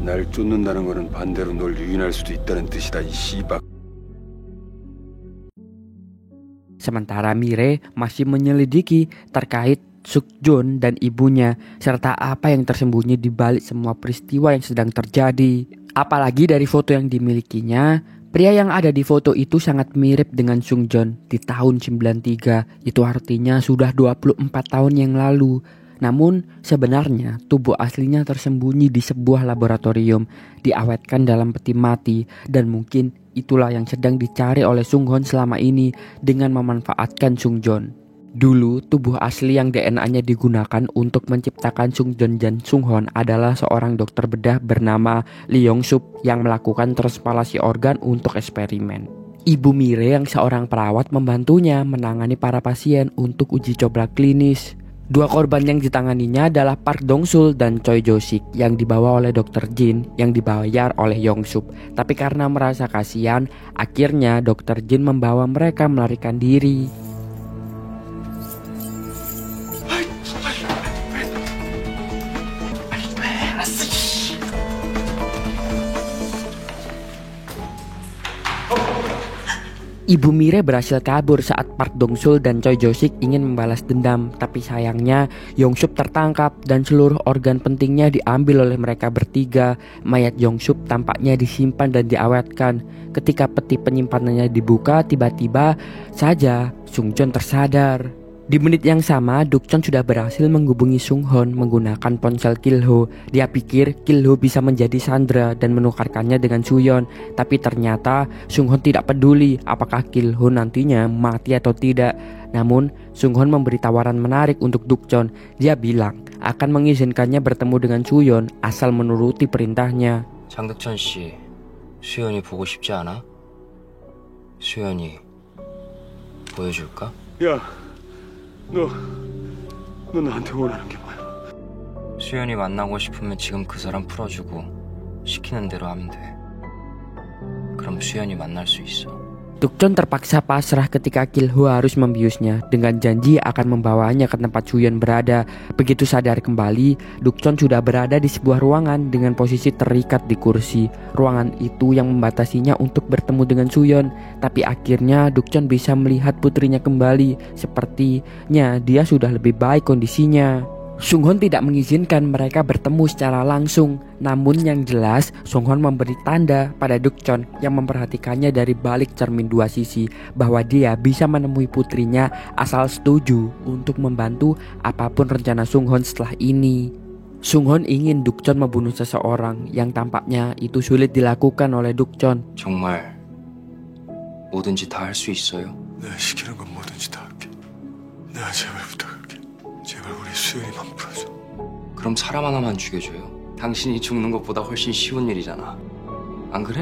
날 쫓는다는 거는 반대로 널 유인할 수도 있다는 뜻이다, 이 씨박. Sementara Mire masih menyelidiki terkait Sukjon dan ibunya, serta apa yang tersembunyi di balik semua peristiwa yang sedang terjadi. Apalagi dari foto yang dimilikinya, pria yang ada di foto itu sangat mirip dengan Sungjon di tahun 93. Itu artinya sudah 24 tahun yang lalu. Namun sebenarnya tubuh aslinya tersembunyi di sebuah laboratorium, diawetkan dalam peti mati, dan mungkin itulah yang sedang dicari oleh Sunghon selama ini dengan memanfaatkan Sungjon. Dulu, tubuh asli yang DNA-nya digunakan untuk menciptakan Sungjon dan Sunghon adalah seorang dokter bedah bernama Lee Yong-sup yang melakukan transplantasi organ untuk eksperimen. Ibu Mire yang seorang perawat membantunya menangani para pasien untuk uji coba klinis. Dua korban yang ditanganinya adalah Park Dong-sul dan Choi Jo-sik yang dibawa oleh Dr. Jin yang dibayar oleh Yong-sup. Tapi karena merasa kasihan, akhirnya Dr. Jin membawa mereka melarikan diri. Ibu Mire berhasil kabur saat Park Dong-sul dan Choi Jo-sik ingin membalas dendam. Tapi sayangnya Yong-sup tertangkap dan seluruh organ pentingnya diambil oleh mereka bertiga. Mayat Yong-sup tampaknya disimpan dan diawetkan. Ketika peti penyimpanannya dibuka, tiba-tiba saja Sung-joon tersadar. Di menit yang sama, Duk-chon sudah berhasil menghubungi Sung-hoon menggunakan ponsel Kil-ho. Dia pikir Kil-ho bisa menjadi sandera dan menukarkannya dengan Soo-yeon. Tapi ternyata Sung-hoon tidak peduli apakah Kil-ho nantinya mati atau tidak. Namun, Sung-hoon memberi tawaran menarik untuk Duk-chon. Dia bilang akan mengizinkannya bertemu dengan Soo-yeon asal menuruti perintahnya. 장득천 씨, 수연이 보고 싶지 않아? 수연이 보여줄까? 야, 너 나한테 원하는 게 뭐야? 수연이 만나고 싶으면 지금 그 사람 풀어주고 시키는 대로 하면 돼. 그럼 수연이 만날 수 있어. Duk-chon terpaksa pasrah ketika Kil-ho harus membiusnya dengan janji akan membawanya ke tempat Soo-yeon berada. Begitu sadar kembali, Duk-chon sudah berada di sebuah ruangan dengan posisi terikat di kursi. Ruangan itu yang membatasinya untuk bertemu dengan Soo-yeon. Tapi akhirnya Duk-chon bisa melihat putrinya kembali. Sepertinya dia sudah lebih baik kondisinya. Sung-hoon tidak mengizinkan mereka bertemu secara langsung. Namun yang jelas Sung-hoon memberi tanda pada Duk-chon yang memperhatikannya dari balik cermin dua sisi bahwa dia bisa menemui putrinya asal setuju untuk membantu apapun rencana Sung-hoon setelah ini. Sung-hoon ingin Duk-chon membunuh seseorang yang tampaknya itu sulit dilakukan oleh Duk-chon. 정말 뭐든지 다 할 수 있어요? 내가 시키는 건 뭐든지 다 할게. 내가 제발 부탁할게. 제발 우리 수연이만 풀어줘. 그럼 사람 하나만 죽여줘요. 당신이 죽는 것보다 훨씬 쉬운 일이잖아. 안 그래?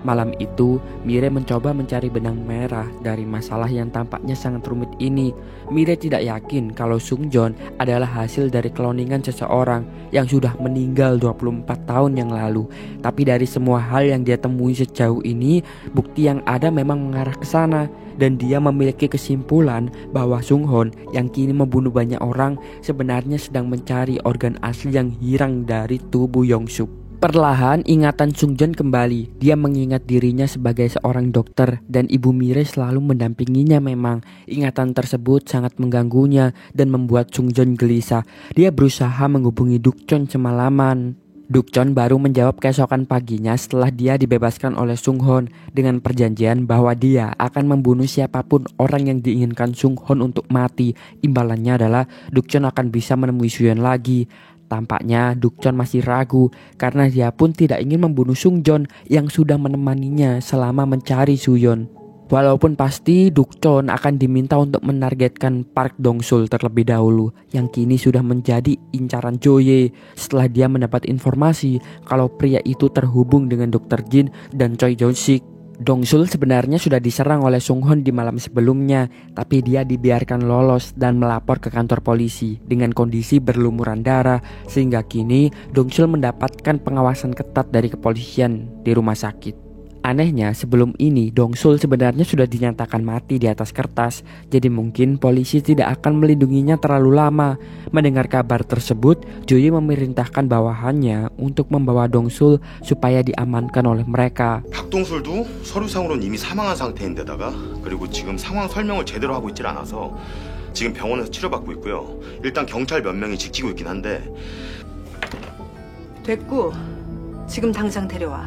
Malam itu, Mire mencoba mencari benang merah dari masalah yang tampaknya sangat rumit ini. Mire tidak yakin kalau Sung-joon adalah hasil dari kloningan seseorang yang sudah meninggal 24 tahun yang lalu. Tapi dari semua hal yang dia temui sejauh ini, bukti yang ada memang mengarah ke sana. Dan dia memiliki kesimpulan bahwa Sung-hoon yang kini membunuh banyak orang sebenarnya sedang mencari organ asli yang hilang dari tubuh Yong-sup. Perlahan ingatan Sung-joon kembali. Dia mengingat dirinya sebagai seorang dokter dan Ibu Mire selalu mendampinginya memang. Ingatan tersebut sangat mengganggunya dan membuat Sung-joon gelisah. Dia berusaha menghubungi Duk-chon semalaman. Duk-chon baru menjawab keesokan paginya setelah dia dibebaskan oleh Sung-hoon dengan perjanjian bahwa dia akan membunuh siapapun orang yang diinginkan Sung-hoon untuk mati. Imbalannya adalah Duk-chon akan bisa menemui Soo-yeon lagi. Tampaknya Duk-chon masih ragu karena dia pun tidak ingin membunuh Sung-joon yang sudah menemaninya selama mencari Soo-yeon. Walaupun pasti Duk-chon akan diminta untuk menargetkan Park Dong-sul terlebih dahulu yang kini sudah menjadi incaran Jo-ye setelah dia mendapat informasi kalau pria itu terhubung dengan Dr. Jin dan Choi Jo-sik. Dong-sul sebenarnya sudah diserang oleh Sung-hoon di malam sebelumnya, tapi dia dibiarkan lolos dan melapor ke kantor polisi dengan kondisi berlumuran darah sehingga kini Dong-sul mendapatkan pengawasan ketat dari kepolisian di rumah sakit. Anehnya sebelum ini Dong-sul sebenarnya sudah dinyatakan mati di atas kertas. Jadi mungkin polisi tidak akan melindunginya terlalu lama. Mendengar kabar tersebut, Jo-ye memerintahkan bawahannya untuk membawa Dong-sul supaya diamankan oleh mereka. 박동술도 서류상으로는 이미 사망한 상태인데다가 그리고 지금 상황 설명을 제대로 하고 있질 않아서 지금 병원에서 치료받고 있고요. 일단 경찰 몇 명이 지키고 있긴 한데. 됐고 지금 당장 데려와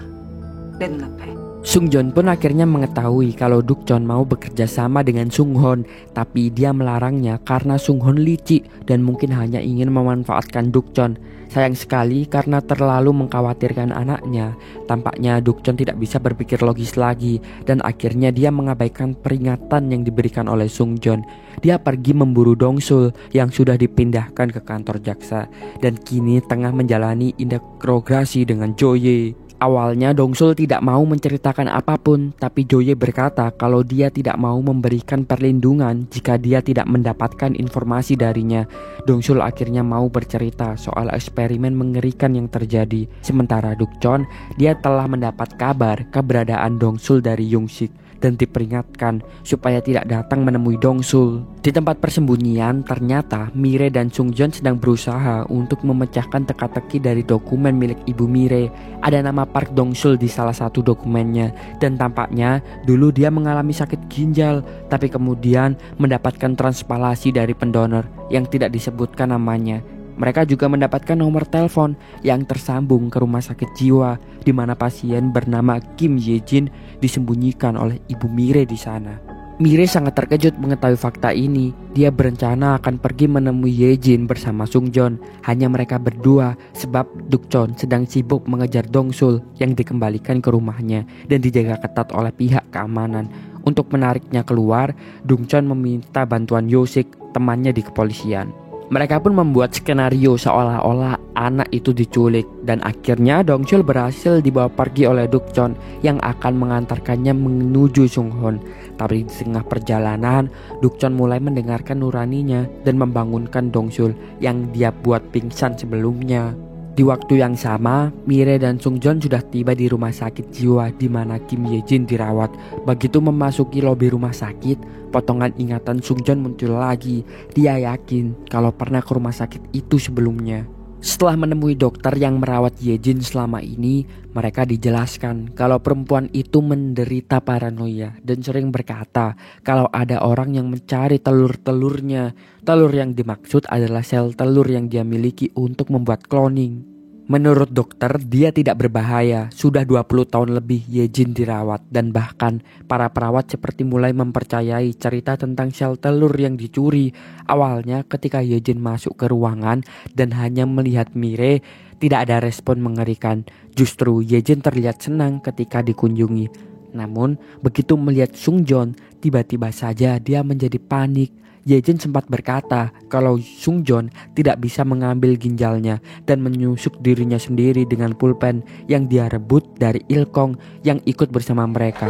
내 눈앞에. Sung-joon pun akhirnya mengetahui kalau Duk-chon mau bekerja sama dengan Sung-hoon, tapi dia melarangnya karena Sung-hoon licik dan mungkin hanya ingin memanfaatkan Duk-chon. Sayang sekali karena terlalu mengkhawatirkan anaknya. Tampaknya Duk-chon tidak bisa berpikir logis lagi dan akhirnya dia mengabaikan peringatan yang diberikan oleh Sung-joon. Dia pergi memburu Dong-sul yang sudah dipindahkan ke kantor jaksa dan kini tengah menjalani interogasi dengan Jo-ye. Awalnya Dong-sul tidak mau menceritakan apapun, tapi Jo-ye berkata kalau dia tidak mau memberikan perlindungan jika dia tidak mendapatkan informasi darinya. Dong-sul akhirnya mau bercerita soal eksperimen mengerikan yang terjadi. Sementara Duk-chon, dia telah mendapat kabar keberadaan Dong-sul dari Yong-sik. dan diperingatkan supaya tidak datang menemui Dongsul. Di tempat persembunyian, ternyata Mire dan Sungjeon sedang berusaha untuk memecahkan teka-teki dari dokumen milik ibu Mire. Ada nama Park Dongsul di salah satu dokumennya, dan tampaknya dulu dia mengalami sakit ginjal, tapi kemudian mendapatkan transpalasi dari pendonor yang tidak disebutkan namanya. Mereka juga mendapatkan nomor telepon yang tersambung ke rumah sakit jiwa di mana pasien bernama Kim Ye-jin disembunyikan oleh ibu Mire di sana. Mire sangat terkejut mengetahui fakta ini. Dia berencana akan pergi menemui Ye-jin bersama Sungjeon. Hanya mereka berdua sebab Dukjeon sedang sibuk mengejar Dongsul yang dikembalikan ke rumahnya dan dijaga ketat oleh pihak keamanan. Untuk menariknya keluar, Dukjeon meminta bantuan Yosik, temannya di kepolisian. Mereka pun membuat skenario seolah-olah anak itu diculik dan akhirnya Dongsul berhasil dibawa pergi oleh Dukjeon yang akan mengantarkannya menuju Sunghon. Tapi di tengah perjalanan, Dukjeon mulai mendengarkan nuraninya dan membangunkan Dongsul yang dia buat pingsan sebelumnya. Di waktu yang sama, Mire dan Sungjeon sudah tiba di rumah sakit jiwa di mana Kim Ye-jin dirawat. Begitu memasuki lobi rumah sakit, potongan ingatan Sungjeon muncul lagi. Dia yakin kalau pernah ke rumah sakit itu sebelumnya. Setelah menemui dokter yang merawat Ye-jin selama ini, mereka dijelaskan kalau perempuan itu menderita paranoia dan sering berkata kalau ada orang yang mencari telur-telurnya. Telur yang dimaksud adalah sel telur yang dia miliki untuk membuat cloning. Menurut dokter, dia tidak berbahaya. Sudah 20 tahun lebih Ye-jin dirawat dan bahkan para perawat seperti mulai mempercayai cerita tentang sel telur yang dicuri. Awalnya ketika Ye-jin masuk ke ruangan dan hanya melihat Mire, tidak ada respon mengerikan. Justru Ye-jin terlihat senang ketika dikunjungi. Namun begitu melihat Sungjeon, tiba-tiba saja dia menjadi panik. Ye-jin sempat berkata kalau Sungjeon tidak bisa mengambil ginjalnya dan menyusuk dirinya sendiri dengan pulpen yang dia rebut dari Ilkong yang ikut bersama mereka.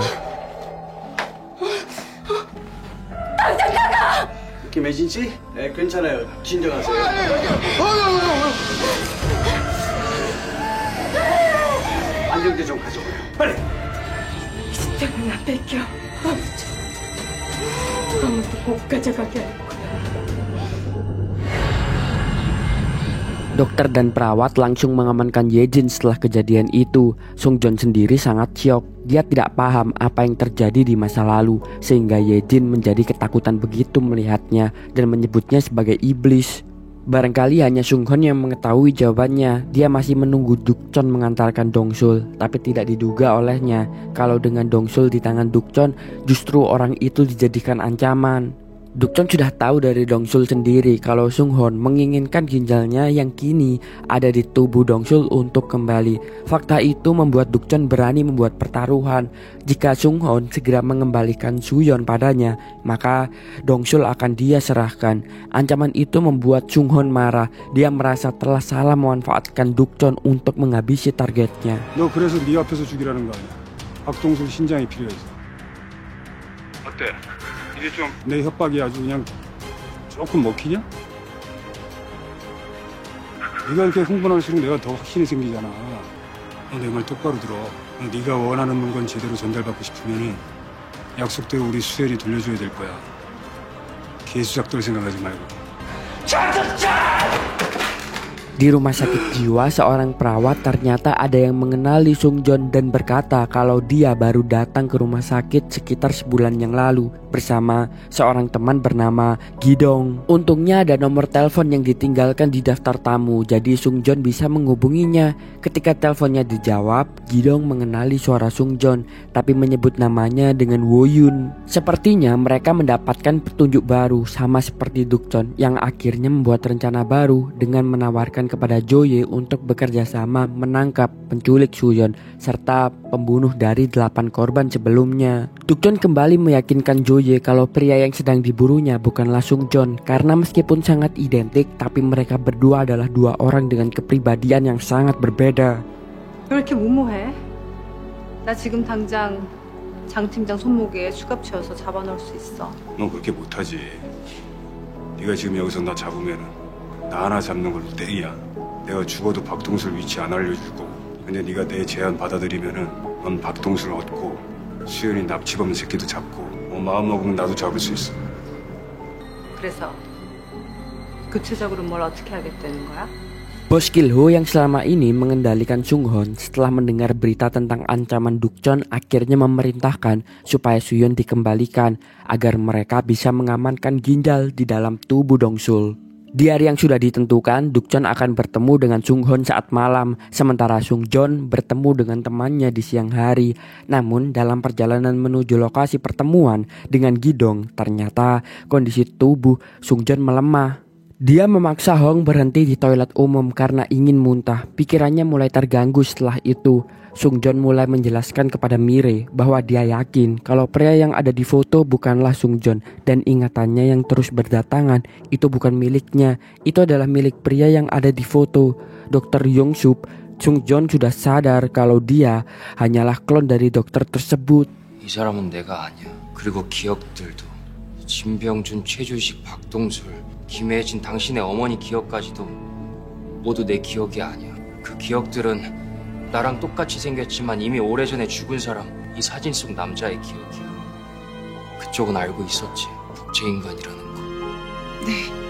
김혜진 씨? 네, 괜찮아요. 진정하세요. 안정제 좀 가져와요. 빨리. 진정은 안 뺏겨. 아무도 못 가져가게 할 거야. Dokter dan perawat langsung mengamankan Ye-jin setelah kejadian itu. Sungjeon sendiri sangat syok. Dia tidak paham apa yang terjadi di masa lalu sehingga Ye-jin menjadi ketakutan begitu melihatnya dan menyebutnya sebagai iblis. Barangkali hanya Sunghon yang mengetahui jawabannya. Dia masih menunggu Dukjeon mengantarkan Dongsul, tapi tidak diduga olehnya kalau dengan Dongsul di tangan Dukjeon justru orang itu dijadikan ancaman. Dukjeon sudah tahu dari Dongsul sendiri kalau Sunghon menginginkan ginjalnya yang kini ada di tubuh Dongsul untuk kembali. Fakta itu membuat Dukjeon berani membuat pertaruhan. Jika Sunghon segera mengembalikan Suyeon padanya, maka Dongsul akan dia serahkan. Ancaman itu membuat Sunghon marah. Dia merasa telah salah memanfaatkan Dukjeon untuk menghabisi targetnya. 너 그래서 네 앞에서 죽이라는 거 아니야? 박동술 신장이 필요해서. 어때? 이제 좀 내 협박이 아주 그냥 조금 먹히냐? 네가 이렇게 흥분할수록 내가 더 확신이 생기잖아. 너 내 말 똑바로 들어. 네가 원하는 물건 제대로 전달받고 싶으면은 약속대로 우리 수혜리 돌려줘야 될 거야. 개수작돌 생각하지 말고. Di rumah sakit jiwa, seorang perawat ternyata ada yang mengenali Sungjeon dan berkata kalau dia baru datang ke rumah sakit sekitar sebulan yang lalu bersama seorang teman bernama Gidong. Untungnya ada nomor telepon yang ditinggalkan di daftar tamu, jadi Sungjeon bisa menghubunginya. Ketika teleponnya dijawab, Gidong mengenali suara Sungjeon tapi menyebut namanya dengan Woyun. Sepertinya mereka mendapatkan petunjuk baru sama seperti Dukjeon yang akhirnya membuat rencana baru dengan menawarkan kepada Joye untuk bekerja sama menangkap penculik Suyeon serta pembunuh dari 8 korban sebelumnya. Dukjeon kembali meyakinkan Joye kalau pria yang sedang diburunya bukanlah Sungjeon karena meskipun sangat identik tapi mereka berdua adalah dua orang dengan kepribadian yang sangat berbeda. 왜 이렇게 무모해? 나 지금 당장 장 팀장 손목에 수갑 채워서 잡아놓을 수 있어. 너 그렇게 못하지. 네가 지금 여기서 나 잡으면은 나 하나 잡는 걸로 땡이야. 내가 죽어도 박동술 위치 안 알려줄 거고. 근데 네가 내 제안 받아들이면은 넌 박동술 얻고 수연이 납치범 새끼도 잡고 마음 먹으면 나도 잡을 수 있어. 그래서 구체적으로 뭘 어떻게 하겠다는 거야? Bos Kilho yang selama ini mengendalikan Sunghon setelah mendengar berita tentang ancaman Dukchon akhirnya memerintahkan supaya Suyeon dikembalikan agar mereka bisa mengamankan ginjal di dalam tubuh Dongsul. Di hari yang sudah ditentukan, Dukchon akan bertemu dengan Sunghon saat malam, sementara Sungjon bertemu dengan temannya di siang hari. Namun dalam perjalanan menuju lokasi pertemuan dengan Gidong, ternyata kondisi tubuh Sungjon melemah. Dia memaksa Hong berhenti di toilet umum karena ingin muntah. Pikirannya mulai terganggu setelah itu. Sungjon mulai menjelaskan kepada Mire bahwa dia yakin kalau pria yang ada di foto bukanlah Sungjon dan ingatannya yang terus berdatangan itu bukan miliknya. Itu adalah milik pria yang ada di foto. Dr. Yongsup, Sungjon sudah sadar kalau dia hanyalah klon dari dokter tersebut. 이 사람은 내가 아니야. 그리고 기억들도 진병준, 최주식, 박동술, 김혜진, 당신의 어머니 기억까지도 모두 내 기억이 아니야. 그 기억들은 나랑 똑같이 생겼지만 이미 오래전에 죽은 사람, 이 사진 속 남자의 기억이야. 그쪽은 알고 있었지. 국제인간이라는 거. 네.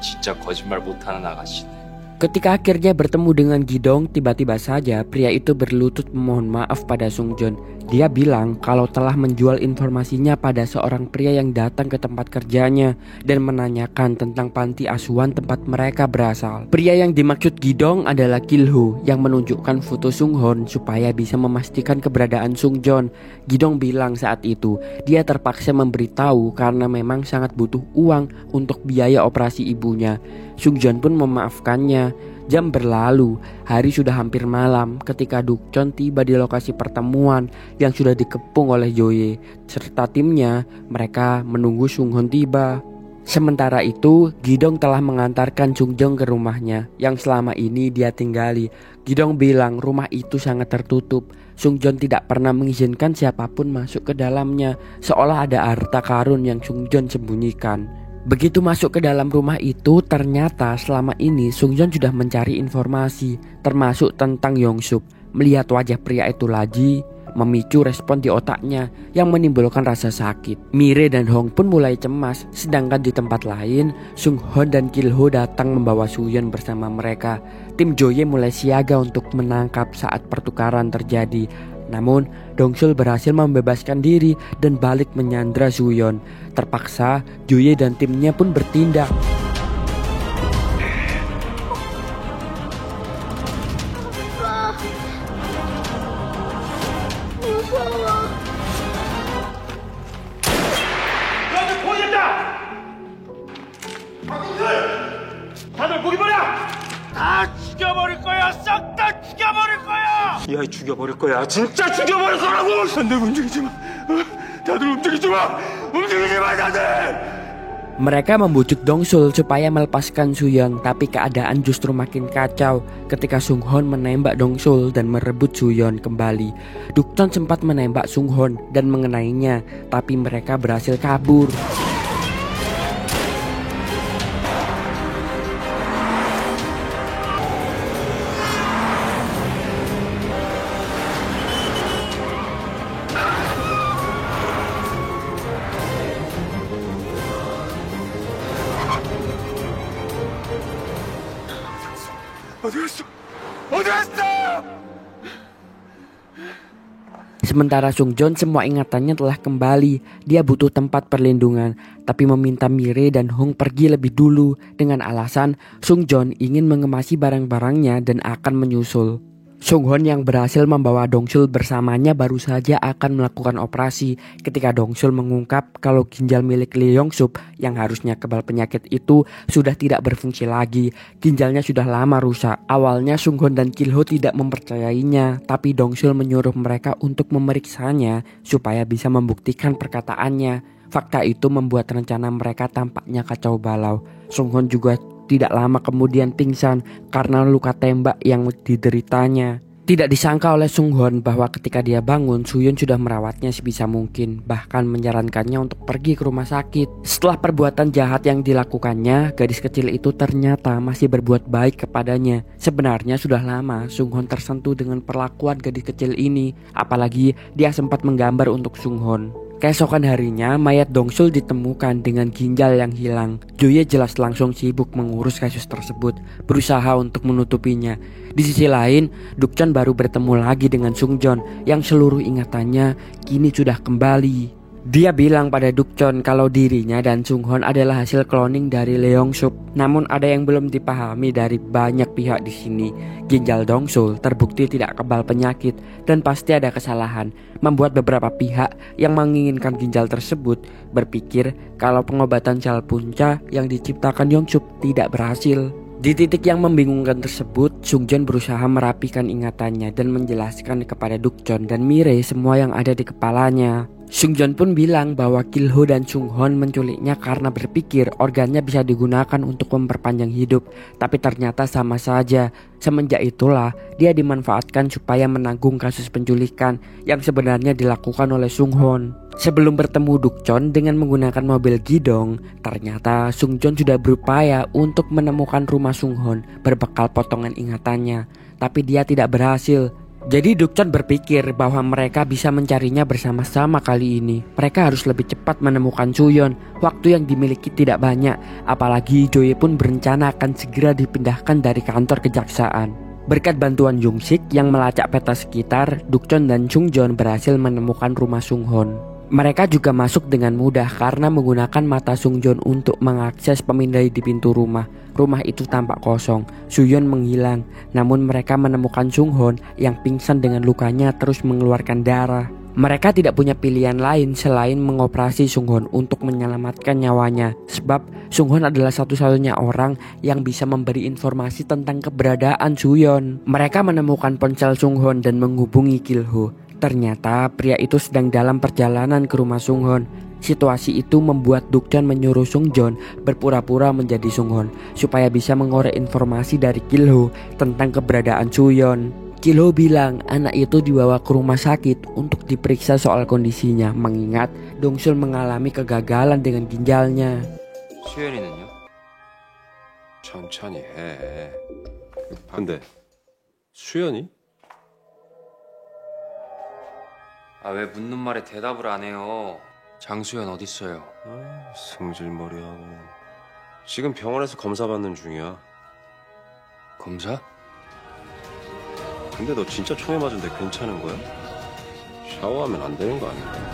진짜 거짓말 못하는 아가씨네. Ketika akhirnya bertemu dengan Gidong, tiba-tiba saja pria itu berlutut memohon maaf pada Sungjon. Dia bilang kalau telah menjual informasinya pada seorang pria yang datang ke tempat kerjanya dan menanyakan tentang panti asuhan tempat mereka berasal. Pria yang dimaksud Gidong adalah Kilho yang menunjukkan foto Sunghon supaya bisa memastikan keberadaan Sungjon. Gidong bilang saat itu dia terpaksa memberitahu karena memang sangat butuh uang untuk biaya operasi ibunya. Sungjon pun memaafkannya. Jam berlalu, hari sudah hampir malam ketika Dukchon tiba di lokasi pertemuan yang sudah dikepung oleh Joye serta timnya. Mereka menunggu Sunghon tiba. Sementara itu, Gidong telah mengantarkan Sungjong ke rumahnya yang selama ini dia tinggali. Gidong bilang rumah itu sangat tertutup. Sungjon tidak pernah mengizinkan siapapun masuk ke dalamnya, seolah ada harta karun yang Sungjon sembunyikan. Begitu masuk ke dalam rumah itu, ternyata selama ini Sungjon sudah mencari informasi, termasuk tentang Yongsup. Melihat wajah pria itu lagi, memicu respon di otaknya yang menimbulkan rasa sakit. Mire dan Hong pun mulai cemas, sedangkan di tempat lain, Sunghon dan Kilho datang membawa Suyeon bersama mereka. Tim Joye mulai siaga untuk menangkap saat pertukaran terjadi. Namun, Dongsul berhasil membebaskan diri dan balik menyandra Suyeon. Terpaksa, Joye dan timnya pun bertindak. 다들 고기 버려! 다 죽여버릴 거야! 싹 다 죽여버릴 거야! 이 아이 죽여버릴 거야! 진짜 죽여버릴 거라고! 다들 움직이지 마! 다들 움직이지 마! 움직이지 마 다들! Mereka membujuk Dongsul supaya melepaskan Suyeon, tapi keadaan justru makin kacau ketika Sunghon menembak Dongsul dan merebut Suyeon kembali. Dukchon sempat menembak Sunghon dan mengenainya, tapi mereka berhasil kabur. 어디 갔어? Sementara Sungjon semua ingatannya telah kembali. Dia butuh tempat perlindungan, tapi meminta Mire dan Hong pergi lebih dulu dengan alasan Sungjon ingin mengemasi barang-barangnya dan akan menyusul. Sunghon yang berhasil membawa Dongsul bersamanya baru saja akan melakukan operasi ketika Dongsul mengungkap kalau ginjal milik Lee Yongsup yang harusnya kebal penyakit itu sudah tidak berfungsi lagi. Ginjalnya sudah lama rusak. Awalnya Sunghon dan Kilho tidak mempercayainya, tapi Dongsul menyuruh mereka untuk memeriksanya supaya bisa membuktikan perkataannya. Fakta itu membuat rencana mereka tampaknya kacau balau. Sunghon juga tidak lama kemudian pingsan karena luka tembak yang dideritanya. Tidak disangka oleh Sung Hon bahwa ketika dia bangun, Soo-yeon sudah merawatnya sebisa mungkin, bahkan menyarankannya untuk pergi ke rumah sakit. Setelah perbuatan jahat yang dilakukannya, gadis kecil itu ternyata masih berbuat baik kepadanya. Sebenarnya sudah lama Sung Hon tersentuh dengan perlakuan gadis kecil ini, apalagi dia sempat menggambar untuk Sung Hon. Keesokan harinya, mayat Dongsul ditemukan dengan ginjal yang hilang. Jo-ye jelas langsung sibuk mengurus kasus tersebut, berusaha untuk menutupinya. Di sisi lain, Dukjeon baru bertemu lagi dengan Sungjeon yang seluruh ingatannya kini sudah kembali. Dia bilang pada Dukjeon kalau dirinya dan Sung Hon adalah hasil cloning dari Lee Yong-sup. Namun ada yang belum dipahami dari banyak pihak di sini. Ginjal Dongsul terbukti tidak kebal penyakit dan pasti ada kesalahan, membuat beberapa pihak yang menginginkan ginjal tersebut berpikir kalau pengobatan sel punca yang diciptakan Yong-sup tidak berhasil. Di titik yang membingungkan tersebut, Sungjeon berusaha merapikan ingatannya dan menjelaskan kepada Dukjeon dan Mire semua yang ada di kepalanya. Sungjeon pun bilang bahwa Kilho dan Sung Hon menculiknya karena berpikir organnya bisa digunakan untuk memperpanjang hidup, tapi ternyata sama saja. Semenjak itulah dia dimanfaatkan supaya menanggung kasus penculikan yang sebenarnya dilakukan oleh Sung Hon. Sebelum bertemu Dukjeon dengan menggunakan mobil Gidong, ternyata Sungjeon sudah berupaya untuk menemukan rumah Sung Hon berbekal potongan ingatannya, tapi dia tidak berhasil. Jadi Dukjeon berpikir bahwa mereka bisa mencarinya bersama-sama kali ini. Mereka harus lebih cepat menemukan Soo-yeon. Waktu yang dimiliki tidak banyak, apalagi Jo-ye pun berencana akan segera dipindahkan dari kantor kejaksaan. Berkat bantuan Jung-sik yang melacak peta sekitar, Dukjeon dan Sungjeon berhasil menemukan rumah Sung Hon. Mereka juga masuk dengan mudah karena menggunakan mata Sungjeon untuk mengakses pemindai di pintu rumah. Rumah itu tampak kosong, Soo-yeon menghilang, namun mereka menemukan Sung Hon yang pingsan dengan lukanya terus mengeluarkan darah. Mereka tidak punya pilihan lain selain mengoperasi Sung Hon untuk menyelamatkan nyawanya, sebab Sung Hon adalah satu-satunya orang yang bisa memberi informasi tentang keberadaan Soo-yeon. Mereka menemukan ponsel Sung Hon dan menghubungi Kilho. Ternyata pria itu sedang dalam perjalanan ke rumah Sung Hon. Situasi itu membuat Dukjeon menyuruh Sungjeon berpura-pura menjadi Sung Hon supaya bisa mengorek informasi dari Kilho tentang keberadaan Soo-yeon. Kilho bilang anak itu dibawa ke rumah sakit untuk diperiksa soal kondisinya, mengingat Dongsul mengalami kegagalan dengan ginjalnya. 수연이는요? 천천히 해. 근데 수연이? 아, 왜 묻는 말에 대답을 안 해요? 장수연 어딨어요? 승질머리하고. 지금 병원에서 검사 받는 중이야. 검사? 근데 너 진짜 총에 맞은데 괜찮은 거야? 샤워하면 안 되는 거 아니야?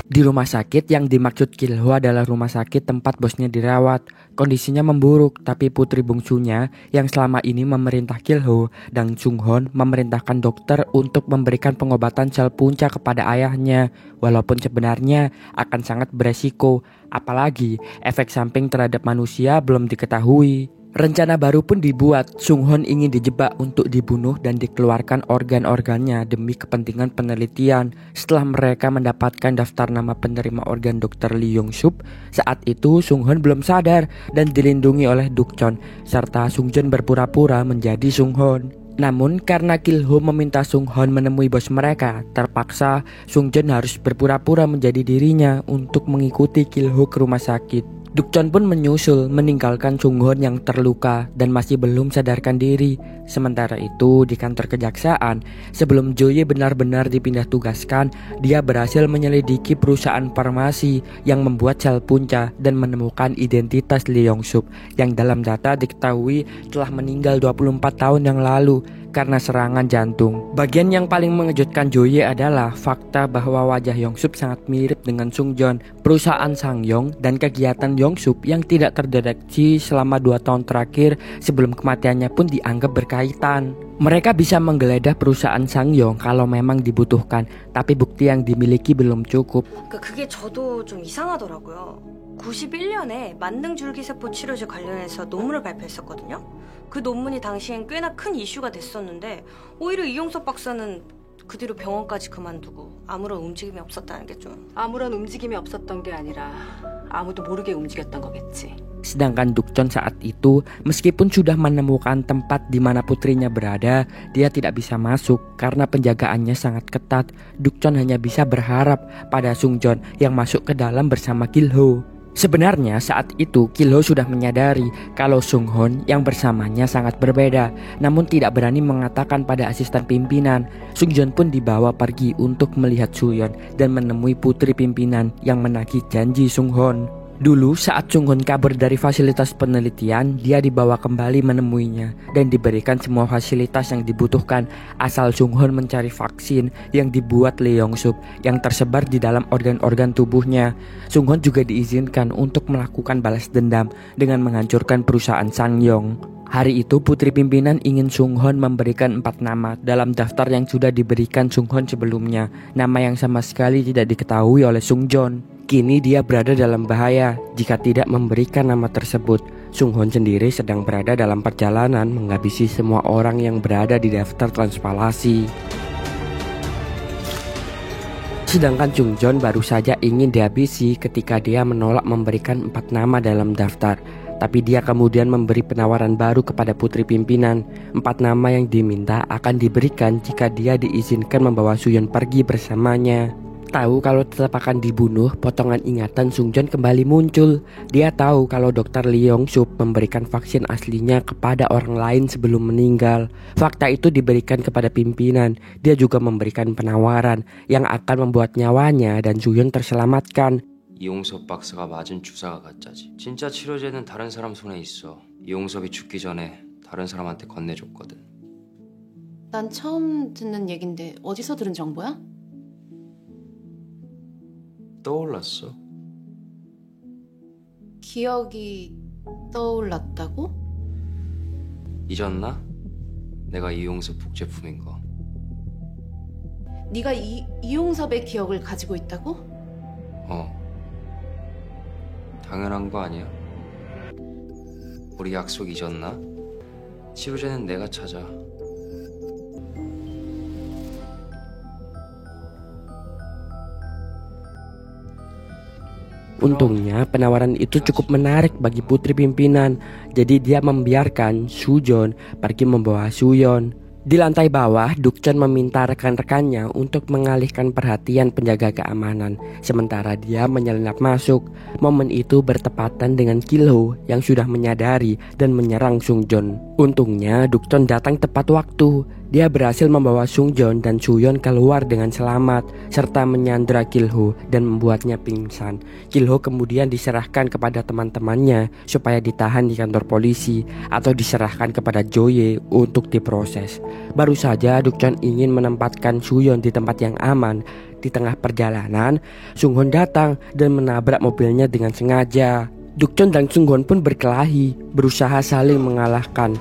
Di rumah sakit yang dimaksud Kilho adalah rumah sakit tempat bosnya dirawat. Kondisinya memburuk, tapi putri bungsunya yang selama ini memerintah Kilho dan Sung Hon memerintahkan dokter untuk memberikan pengobatan sel punca kepada ayahnya. Walaupun sebenarnya akan sangat beresiko, apalagi efek samping terhadap manusia belum diketahui. Rencana baru pun dibuat. Sung Hon ingin dijebak untuk dibunuh dan dikeluarkan organ-organnya demi kepentingan penelitian. Setelah mereka mendapatkan daftar nama penerima organ Dr. Lee Yong-sup, saat itu Sung Hon belum sadar dan dilindungi oleh Dukjeon, serta Sungjeon berpura-pura menjadi Sung Hon. Namun karena Kilho meminta Sung Hon menemui bos mereka, terpaksa Sungjeon harus berpura-pura menjadi dirinya untuk mengikuti Kilho ke rumah sakit. Dukjeon pun menyusul meninggalkan Sung Hon yang terluka dan masih belum sadarkan diri. Sementara itu di kantor kejaksaan, sebelum Jo-ye benar-benar dipindah tugaskan, dia berhasil menyelidiki perusahaan farmasi yang membuat sel punca dan menemukan identitas Lee Yong-sup yang dalam data diketahui telah meninggal 24 tahun yang lalu karena serangan jantung. Bagian yang paling mengejutkan Jo-ye adalah fakta bahwa wajah Yong-sup sangat mirip dengan Sungjeon, perusahaan Sangyong, dan kegiatan Yong-sup yang tidak terdeteksi selama 2 tahun terakhir sebelum kematiannya pun dianggap berkaitan. Mereka bisa menggeledah perusahaan Sangyong kalau memang dibutuhkan, tapi bukti yang dimiliki belum cukup. 그게 저도 좀 이상하더라고요. 91년에 만능줄기세포 치료제 관련해서 논문을 발표했었거든요. 그 논문이 당시엔 꽤나 큰 이슈가 됐었는데 오히려 이용석 박사는 그 뒤로 병원까지 그만두고 아무런 움직임이 없었다는 게 좀. 아무런 움직임이 없었던 게 아니라 아무도 모르게 움직였던 거겠지. Sedangkan Dukcon saat itu, meskipun sudah menemukan tempat di mana putrinya berada, dia tidak bisa masuk karena penjagaannya sangat ketat. Dukcon hanya bisa berharap pada Sungjon yang masuk ke dalam bersama Kilho. Sebenarnya saat itu Kilho sudah menyadari kalau Sunghon yang bersamanya sangat berbeda, namun tidak berani mengatakan pada asisten pimpinan. Sungjon pun dibawa pergi untuk melihat Suyon dan menemui putri pimpinan yang menagih janji Sunghon. Dulu saat Sunghon kabur dari fasilitas penelitian, dia dibawa kembali menemuinya dan diberikan semua fasilitas yang dibutuhkan asal Sunghon mencari vaksin yang dibuat Lee Yong-sup yang tersebar di dalam organ-organ tubuhnya. Sunghon juga diizinkan untuk melakukan balas dendam dengan menghancurkan perusahaan Sangyong. Hari itu putri pimpinan ingin Sunghon memberikan 4 nama dalam daftar yang sudah diberikan Sunghon sebelumnya, nama yang sama sekali tidak diketahui oleh Sungjon. Kini dia berada dalam bahaya jika tidak memberikan nama tersebut. Sunghon sendiri sedang berada dalam perjalanan menghabisi semua orang yang berada di daftar transpalasi. Sedangkan Sungjon baru saja ingin dihabisi ketika dia menolak memberikan 4 nama dalam daftar. Tapi dia kemudian memberi penawaran baru kepada putri pimpinan. 4 nama yang diminta akan diberikan jika dia diizinkan membawa Suyon pergi bersamanya. Tahu kalau tetap akan dibunuh, potongan ingatan Sungjon kembali muncul. Dia tahu kalau Dr. Lee Yong-sup memberikan vaksin aslinya kepada orang lain sebelum meninggal. Fakta itu diberikan kepada pimpinan. Dia juga memberikan penawaran yang akan membuat nyawanya dan Suyon terselamatkan. 이용섭 박사가 맞은 주사가 가짜지. 진짜 치료제는 다른 사람 손에 있어. 이용섭이 죽기 전에 다른 사람한테 건네줬거든. 난 처음 듣는 얘긴데 어디서 들은 정보야? 떠올랐어. 기억이 떠올랐다고? 잊었나? 내가 이용섭 복제품인 거. 네가 이용섭의 기억을 가지고 있다고? 당연한 거 아니야? 우리 약속 잊었나? 치료제는 내가 찾아. Untungnya penawaran itu cukup menarik bagi putri pimpinan. Jadi dia membiarkan Sujon pergi membawa Suyon. Di lantai bawah, Dukcon meminta rekan-rekannya untuk mengalihkan perhatian penjaga keamanan, sementara dia menyelinap masuk. Momen itu bertepatan dengan Kilho yang sudah menyadari dan menyerang Sungjon. Untungnya Dukcon datang tepat waktu. Dia berhasil membawa Sungjon dan Suyon keluar dengan selamat, serta menyandra Kilho dan membuatnya pingsan. Kilho kemudian diserahkan kepada teman-temannya supaya ditahan di kantor polisi atau diserahkan kepada Joye untuk diproses. Baru saja Dukcon ingin menempatkan Suyon di tempat yang aman. Di tengah perjalanan, Sunghon datang dan menabrak mobilnya dengan sengaja. Dukcon dan Sunghon pun berkelahi, berusaha saling mengalahkan.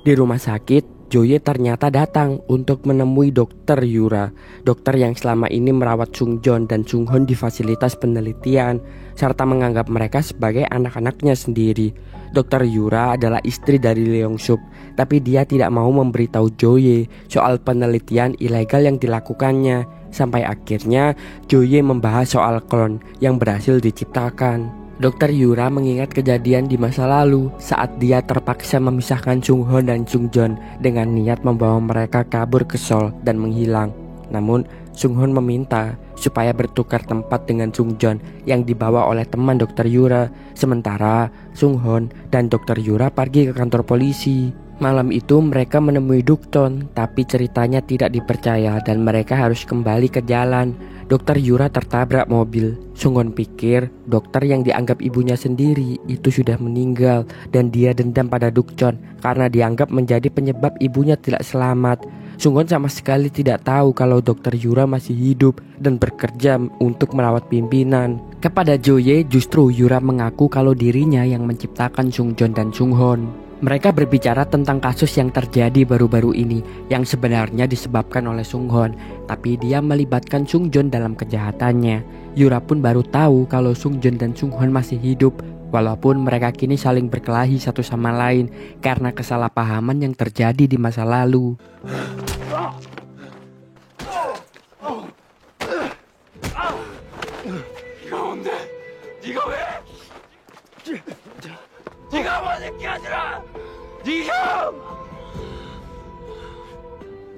Di rumah sakit, Joye ternyata datang untuk menemui Dr. Yura, dokter yang selama ini merawat Sungjon dan Sunghon di fasilitas penelitian, serta menganggap mereka sebagai anak-anaknya sendiri. Dr. Yura adalah istri dari Lee Yong-sup, tapi dia tidak mau memberitahu Joye soal penelitian ilegal yang dilakukannya. Sampai akhirnya Joye membahas soal klon yang berhasil diciptakan. Dr. Yura mengingat kejadian di masa lalu saat dia terpaksa memisahkan Sunghon dan Sungjon dengan niat membawa mereka kabur ke Seoul dan menghilang. Namun, Sunghon meminta supaya bertukar tempat dengan Sungjon yang dibawa oleh teman Dr. Yura. Sementara, Sunghon dan Dr. Yura pergi ke kantor polisi. Malam itu mereka menemui Dukcon, tapi ceritanya tidak dipercaya dan mereka harus kembali ke jalan. Dr. Yura tertabrak mobil. Sunghon pikir dokter yang dianggap ibunya sendiri itu sudah meninggal dan dia dendam pada Dukcon karena dianggap menjadi penyebab ibunya tidak selamat. Sunghon sama sekali tidak tahu kalau Dr. Yura masih hidup dan bekerja untuk merawat pimpinan. Kepada Joye justru Yura mengaku kalau dirinya yang menciptakan Sungjon dan Sunghon. Mereka berbicara tentang kasus yang terjadi baru-baru ini yang sebenarnya disebabkan oleh Sung-hon, tapi dia melibatkan Sung-jon dalam kejahatannya. Yura pun baru tahu kalau Sung-jon dan Sung-hon masih hidup, walaupun mereka kini saling berkelahi satu sama lain karena kesalahpahaman yang terjadi di masa lalu.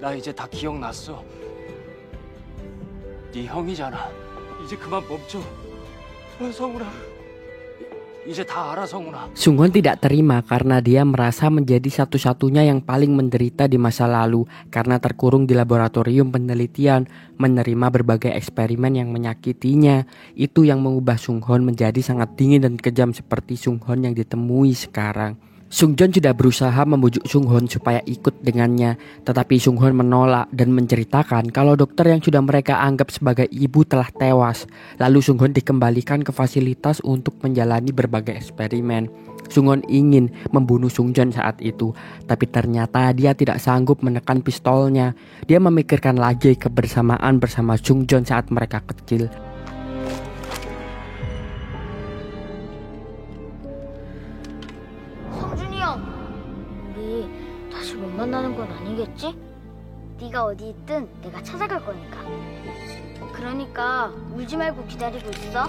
나 이제 다 기억났어. 네 형이잖아. 이제 그만 멈춰. 성훈아. 이제 다 알아, 성훈아. Sung-hon tidak terima karena dia merasa menjadi satu-satunya yang paling menderita di masa lalu karena terkurung di laboratorium penelitian, menerima berbagai eksperimen yang menyakitinya. Itu yang mengubah Sung-hon menjadi sangat dingin dan kejam seperti Sung-hon yang ditemui sekarang. Sung-jon sudah berusaha membujuk Sung-hon supaya ikut dengannya, tetapi Sung-hon menolak dan menceritakan kalau dokter yang sudah mereka anggap sebagai ibu telah tewas. Lalu Sung-hon dikembalikan ke fasilitas untuk menjalani berbagai eksperimen. Sung-hon ingin membunuh Sung-jon saat itu, tapi ternyata dia tidak sanggup menekan pistolnya. Dia memikirkan lagi kebersamaan bersama Sung-jon saat mereka kecil. 만나는 건 아니겠지? 네가 어디 있든 내가 찾아갈 거니까. 그러니까 울지 말고 기다리고 있어.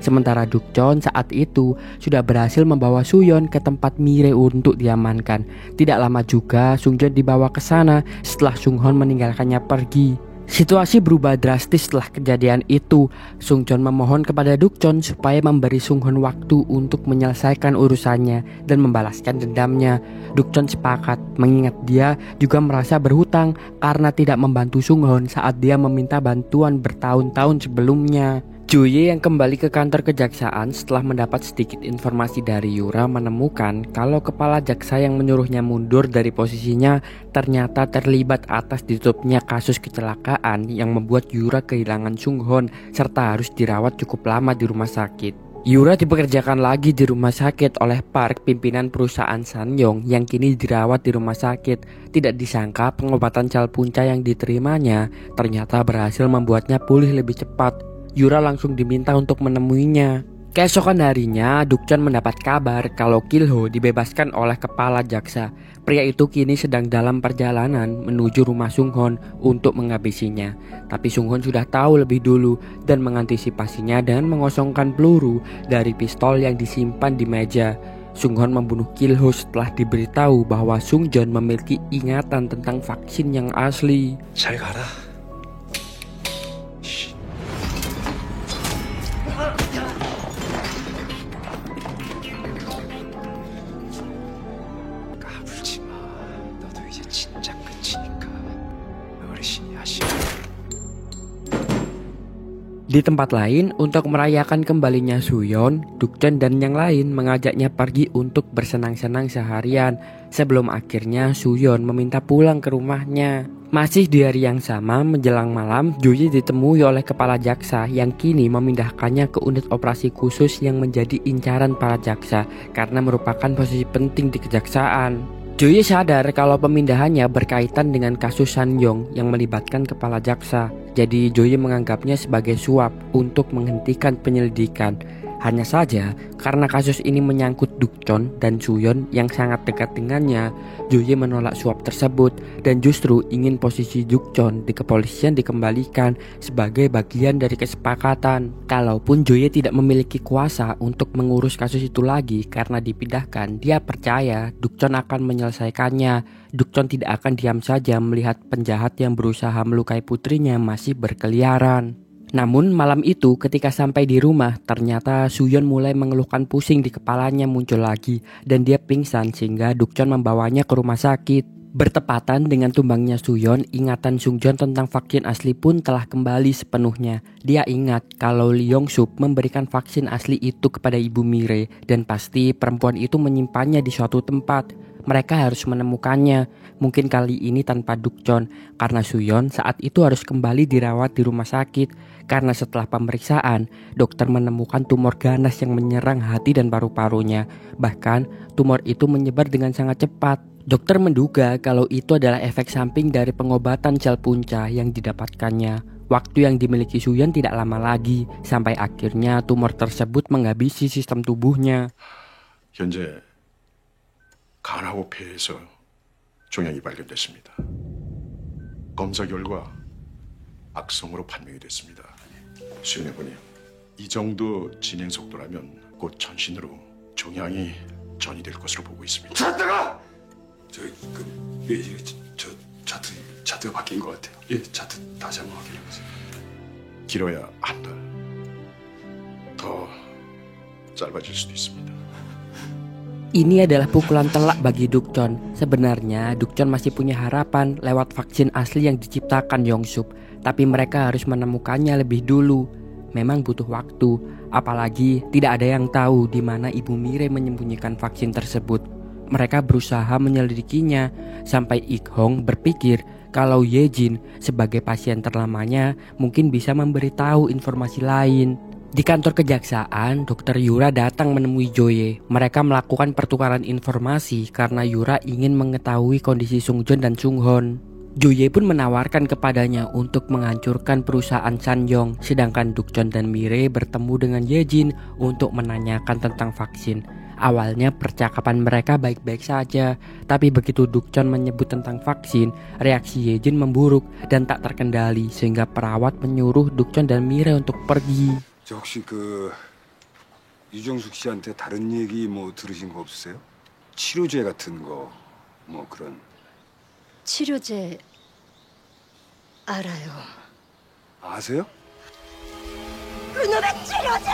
Sementara Dukjeon saat itu sudah berhasil membawa Suyeon ke tempat Mire untuk diamankan. Tidak lama juga Sung-jon dibawa ke sana setelah Sung-hon meninggalkannya pergi. Situasi berubah drastis setelah kejadian itu. Sung-jon memohon kepada Dukjeon supaya memberi Sung-hon waktu untuk menyelesaikan urusannya dan membalaskan dendamnya. Dukjeon sepakat, mengingat dia juga merasa berhutang karena tidak membantu Sung-hon saat dia meminta bantuan bertahun-tahun sebelumnya. Jo-ye yang kembali ke kantor kejaksaan setelah mendapat sedikit informasi dari Yura menemukan kalau kepala jaksa yang menyuruhnya mundur dari posisinya ternyata terlibat atas ditutupnya kasus kecelakaan yang membuat Yura kehilangan Sung-hon serta harus dirawat cukup lama di rumah sakit. Yura dipekerjakan lagi di rumah sakit oleh Park, pimpinan perusahaan Sanyong yang kini dirawat di rumah sakit. Tidak disangka pengobatan sel punca yang diterimanya ternyata berhasil membuatnya pulih lebih cepat. Yura langsung diminta untuk menemuinya. Keesokan harinya, Dukjeon mendapat kabar kalau Kilho dibebaskan oleh kepala jaksa. Pria itu kini sedang dalam perjalanan menuju rumah Sung-hon untuk menghabisinya. Tapi Sung-hon sudah tahu lebih dulu dan mengantisipasinya dengan mengosongkan peluru dari pistol yang disimpan di meja. Sung-hon membunuh Kilho setelah diberitahu bahwa Sung-jon memiliki ingatan tentang vaksin yang asli. 잘 가라. Di tempat lain, untuk merayakan kembalinya Suyeon, Dukjeon dan yang lain mengajaknya pergi untuk bersenang-senang seharian sebelum akhirnya Suyeon meminta pulang ke rumahnya. Masih di hari yang sama menjelang malam, Jo-ye ditemui oleh kepala jaksa yang kini memindahkannya ke unit operasi khusus yang menjadi incaran para jaksa karena merupakan posisi penting di kejaksaan. Jo-ye sadar kalau pemindahannya berkaitan dengan kasus Sanyong yang melibatkan kepala jaksa. Jadi Jo-ye menganggapnya sebagai suap untuk menghentikan penyelidikan. Hanya saja karena kasus ini menyangkut Dukjeon dan Suyeon yang sangat dekat dengannya, Jo-ye menolak suap tersebut dan justru ingin posisi Dukjeon di kepolisian dikembalikan sebagai bagian dari kesepakatan. Kalaupun Jo-ye tidak memiliki kuasa untuk mengurus kasus itu lagi karena dipindahkan, dia percaya Dukjeon akan menyelesaikannya. Dukjeon tidak akan diam saja melihat penjahat yang berusaha melukai putrinya masih berkeliaran. Namun malam itu ketika sampai di rumah, ternyata Suyeon mulai mengeluhkan pusing di kepalanya muncul lagi dan dia pingsan sehingga Dukjeon membawanya ke rumah sakit. Bertepatan dengan tumbangnya Suyeon, ingatan Sung-jon tentang vaksin asli pun telah kembali sepenuhnya. Dia ingat kalau Lee Yong-sup memberikan vaksin asli itu kepada Ibu Mire dan pasti perempuan itu menyimpannya di suatu tempat. mereka harus menemukannya. Mungkin kali ini tanpa Dukchon, karena Suyeon saat itu harus kembali dirawat di rumah sakit. Karena setelah pemeriksaan, dokter menemukan tumor ganas yang menyerang hati dan paru-parunya. Bahkan, tumor itu menyebar dengan sangat cepat. Dokter menduga kalau itu adalah efek samping dari pengobatan sel punca yang didapatkannya. Waktu yang dimiliki Suyeon tidak lama lagi, sampai akhirnya tumor tersebut menghabisi sistem tubuhnya. 현재 간하고 폐에서 종양이 발견됐습니다. 검사 결과 악성으로 판명이 됐습니다. 수연 의원님, 이 정도 진행 속도라면 곧 전신으로 종양이 전이될 것으로 보고 있습니다. 차트가! 저 차트가 바뀐 것 같아요. 예, 차트 다시 한번 확인해보세요. 길어야 한 달. 더 짧아질 수도 있습니다. Ini adalah pukulan telak bagi Dukchon. Sebenarnya Dukchon masih punya harapan lewat vaksin asli yang diciptakan Yongsup, tapi mereka harus menemukannya lebih dulu. Memang butuh waktu, apalagi tidak ada yang tahu di mana Ibu Mire menyembunyikan vaksin tersebut. Mereka berusaha menyelidikinya sampai Ik Hong berpikir kalau Yejin sebagai pasien terlamanya mungkin bisa memberitahu informasi lain. Di kantor kejaksaan, Dr. Yura datang menemui Joye. Mereka melakukan pertukaran informasi karena Yura ingin mengetahui kondisi Sungjoon dan Sunghon. Joye pun menawarkan kepadanya untuk menghancurkan perusahaan Sanyong, sedangkan Dukchon dan Mire bertemu dengan Yejin untuk menanyakan tentang vaksin. Awalnya percakapan mereka baik-baik saja, tapi begitu Dukchon menyebut tentang vaksin, reaksi Yejin memburuk dan tak terkendali sehingga perawat menyuruh Dukchon dan Mire untuk pergi. 저 혹시 유정숙 씨한테 다른 얘기 들으신 거 없으세요? 치료제 같은 거 그런. 치료제 알아요. 아세요? 그놈의 치료제!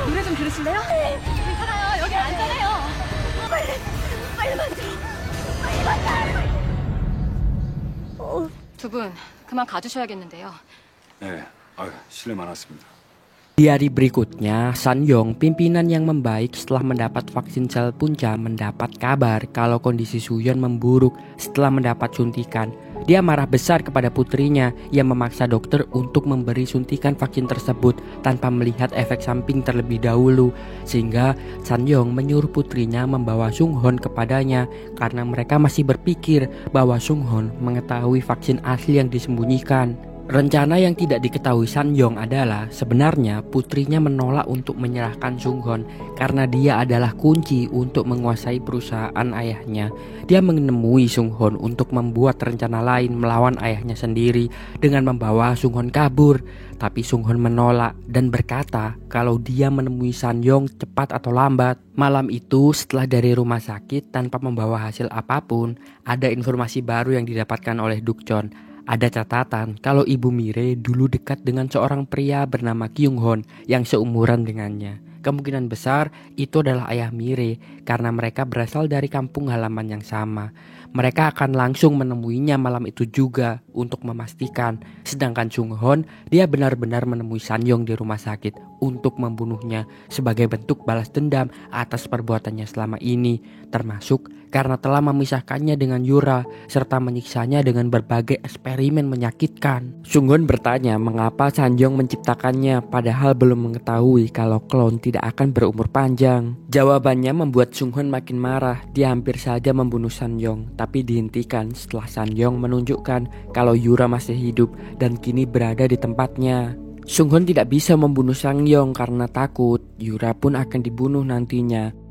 노래 좀 들으실래요? 괜찮아요. 여기 안전해요. 빨리 만들어. 빨리 만들어. 두 분 그만 가주셔야겠는데요. 네, 실례 많았습니다. Di hari berikutnya, Sanyong, pimpinan yang membaik setelah mendapat vaksin sel punca, mendapat kabar kalau kondisi Suyeon memburuk setelah mendapat suntikan. Dia marah besar kepada putrinya yang memaksa dokter untuk memberi suntikan vaksin tersebut tanpa melihat efek samping terlebih dahulu. Sehingga Sanyong menyuruh putrinya membawa Sunghon kepadanya karena mereka masih berpikir bahwa Sunghon mengetahui vaksin asli yang disembunyikan. Rencana yang tidak diketahui Sanyong adalah sebenarnya putrinya menolak untuk menyerahkan Sunghon karena dia adalah kunci untuk menguasai perusahaan ayahnya. Dia menemui Sunghon untuk membuat rencana lain melawan ayahnya sendiri dengan membawa Sunghon kabur. Tapi Sunghon menolak dan berkata kalau dia menemui Sanyong cepat atau lambat. Malam itu setelah dari rumah sakit tanpa membawa hasil apapun, ada informasi baru yang didapatkan oleh Dukchon. Ada catatan kalau Ibu Mire dulu dekat dengan seorang pria bernama Kyung-hon yang seumuran dengannya. Kemungkinan besar itu adalah ayah Mire karena mereka berasal dari kampung halaman yang sama. Mereka akan langsung menemuinya malam itu juga untuk memastikan. Sedangkan Sunghon, dia benar-benar menemui Sanyong di rumah sakit untuk membunuhnya sebagai bentuk balas dendam atas perbuatannya selama ini, termasuk karena telah memisahkannya dengan Yura serta menyiksanya dengan berbagai eksperimen menyakitkan. Sunghon bertanya mengapa Sanyong menciptakannya padahal belum mengetahui kalau klon tidak akan berumur panjang. Jawabannya membuat Sunghon makin marah. Dia hampir saja membunuh Sanyong, tapi dihentikan setelah Sanyong menunjukkan kalau Yura masih hidup dan kini berada di tempatnya. Sunghon tidak bisa membunuh Sanyong karena takut Yura pun akan dibunuh nantinya.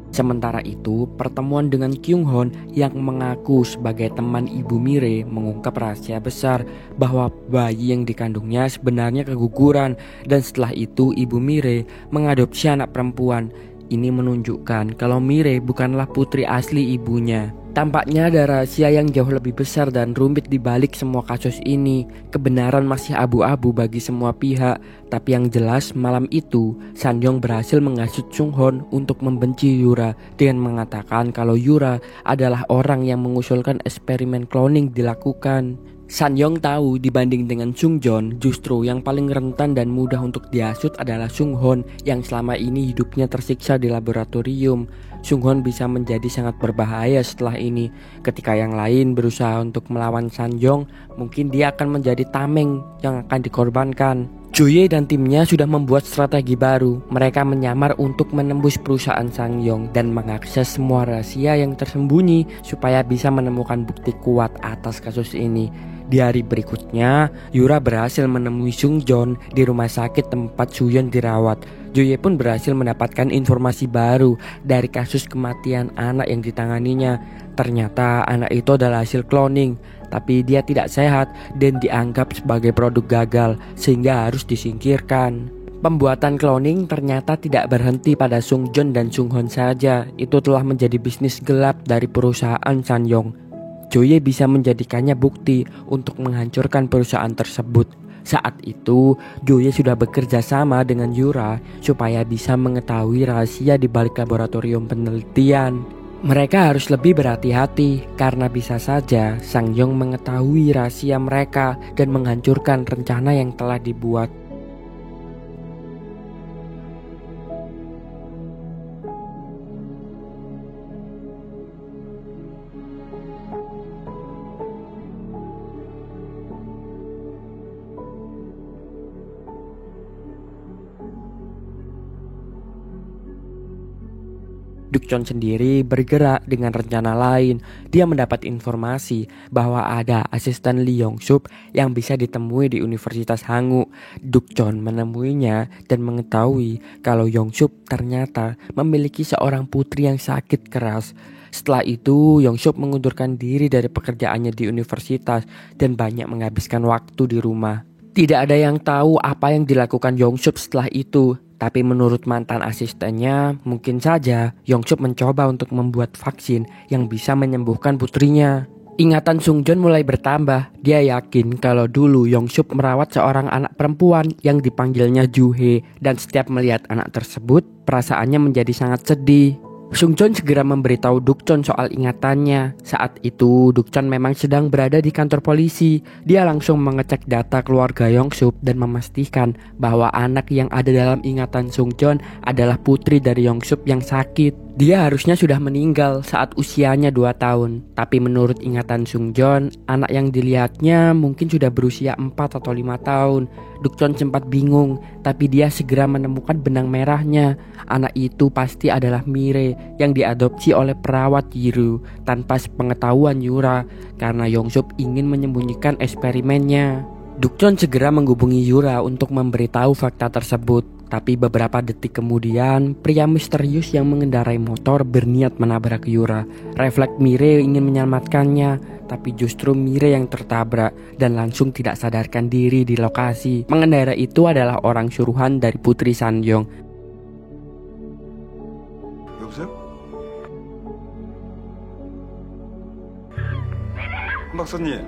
Sementara itu, pertemuan dengan Kyung-hon yang mengaku sebagai teman Ibu Mire mengungkap rahasia besar bahwa bayi yang dikandungnya sebenarnya keguguran dan setelah itu Ibu Mire mengadopsi anak perempuan. Ini menunjukkan kalau Mire bukanlah putri asli ibunya. Tampaknya ada rahasia yang jauh lebih besar dan rumit di balik semua kasus ini. Kebenaran masih abu-abu bagi semua pihak. Tapi yang jelas malam itu Sanyong berhasil menghasut Sunghon untuk membenci Yura dengan mengatakan kalau Yura adalah orang yang mengusulkan eksperimen cloning dilakukan. Sanyong tahu dibanding dengan Sungjon, justru yang paling rentan dan mudah untuk dihasut adalah Sunghon yang selama ini hidupnya tersiksa di laboratorium. Sunghon bisa menjadi sangat berbahaya setelah ini. Ketika yang lain berusaha untuk melawan Sanyong, mungkin dia akan menjadi tameng yang akan dikorbankan. Joye dan timnya sudah membuat strategi baru. Mereka menyamar untuk menembus perusahaan Sangyong dan mengakses semua rahasia yang tersembunyi supaya bisa menemukan bukti kuat atas kasus ini. Di hari berikutnya, Yura berhasil menemui Sungjon di rumah sakit tempat Suyeon dirawat. Joye pun berhasil mendapatkan informasi baru dari kasus kematian anak yang ditanganinya. Ternyata anak itu adalah hasil cloning, tapi dia tidak sehat dan dianggap sebagai produk gagal sehingga harus disingkirkan. Pembuatan cloning ternyata tidak berhenti pada Sungjon dan Sunghon saja. Itu telah menjadi bisnis gelap dari perusahaan Sanyong. Joye bisa menjadikannya bukti untuk menghancurkan perusahaan tersebut. Saat itu, Joye sudah bekerja sama dengan Yura supaya bisa mengetahui rahasia di balik laboratorium penelitian. Mereka harus lebih berhati-hati karena bisa saja Sangyong mengetahui rahasia mereka dan menghancurkan rencana yang telah dibuat. Dukchon sendiri bergerak dengan rencana lain. Dia mendapat informasi bahwa ada asisten Lee Yong-sup yang bisa ditemui di Universitas Hanguk. Dukchon menemuinya dan mengetahui kalau Yong-sup ternyata memiliki seorang putri yang sakit keras. Setelah itu, Yong-sup mengundurkan diri dari pekerjaannya di universitas dan banyak menghabiskan waktu di rumah. Tidak ada yang tahu apa yang dilakukan Yong-sup setelah itu. Tapi menurut mantan asistennya, mungkin saja Yong-sup mencoba untuk membuat vaksin yang bisa menyembuhkan putrinya. Ingatan Sungjon mulai bertambah. Dia yakin kalau dulu Yong-sup merawat seorang anak perempuan yang dipanggilnya Juhe. Dan setiap melihat anak tersebut, perasaannya menjadi sangat sedih. Sungjon segera memberitahu Dukchon soal ingatannya. Saat itu Dukchon memang sedang berada di kantor polisi. Dia langsung mengecek data keluarga Yong-sup dan memastikan bahwa anak yang ada dalam ingatan Sungjon adalah putri dari Yong-sup yang sakit. Dia harusnya sudah meninggal saat usianya 2 tahun. Tapi menurut ingatan Sungjon, anak yang dilihatnya mungkin sudah berusia 4 atau 5 tahun. Dukchon sempat bingung, tapi dia segera menemukan benang merahnya. Anak itu pasti adalah Mire yang diadopsi oleh perawat Yiru tanpa sepengetahuan Yura karena Yong-sup ingin menyembunyikan eksperimennya. Dukchon segera menghubungi Yura untuk memberitahu fakta tersebut. Tapi beberapa detik kemudian, pria misterius yang mengendarai motor berniat menabrak Yura. Refleks Mire ingin menyelamatkannya, tapi justru Mire yang tertabrak dan langsung tidak sadarkan diri di lokasi. Pengendara itu adalah orang suruhan dari putri Sanyong. 여보세요? 박사님.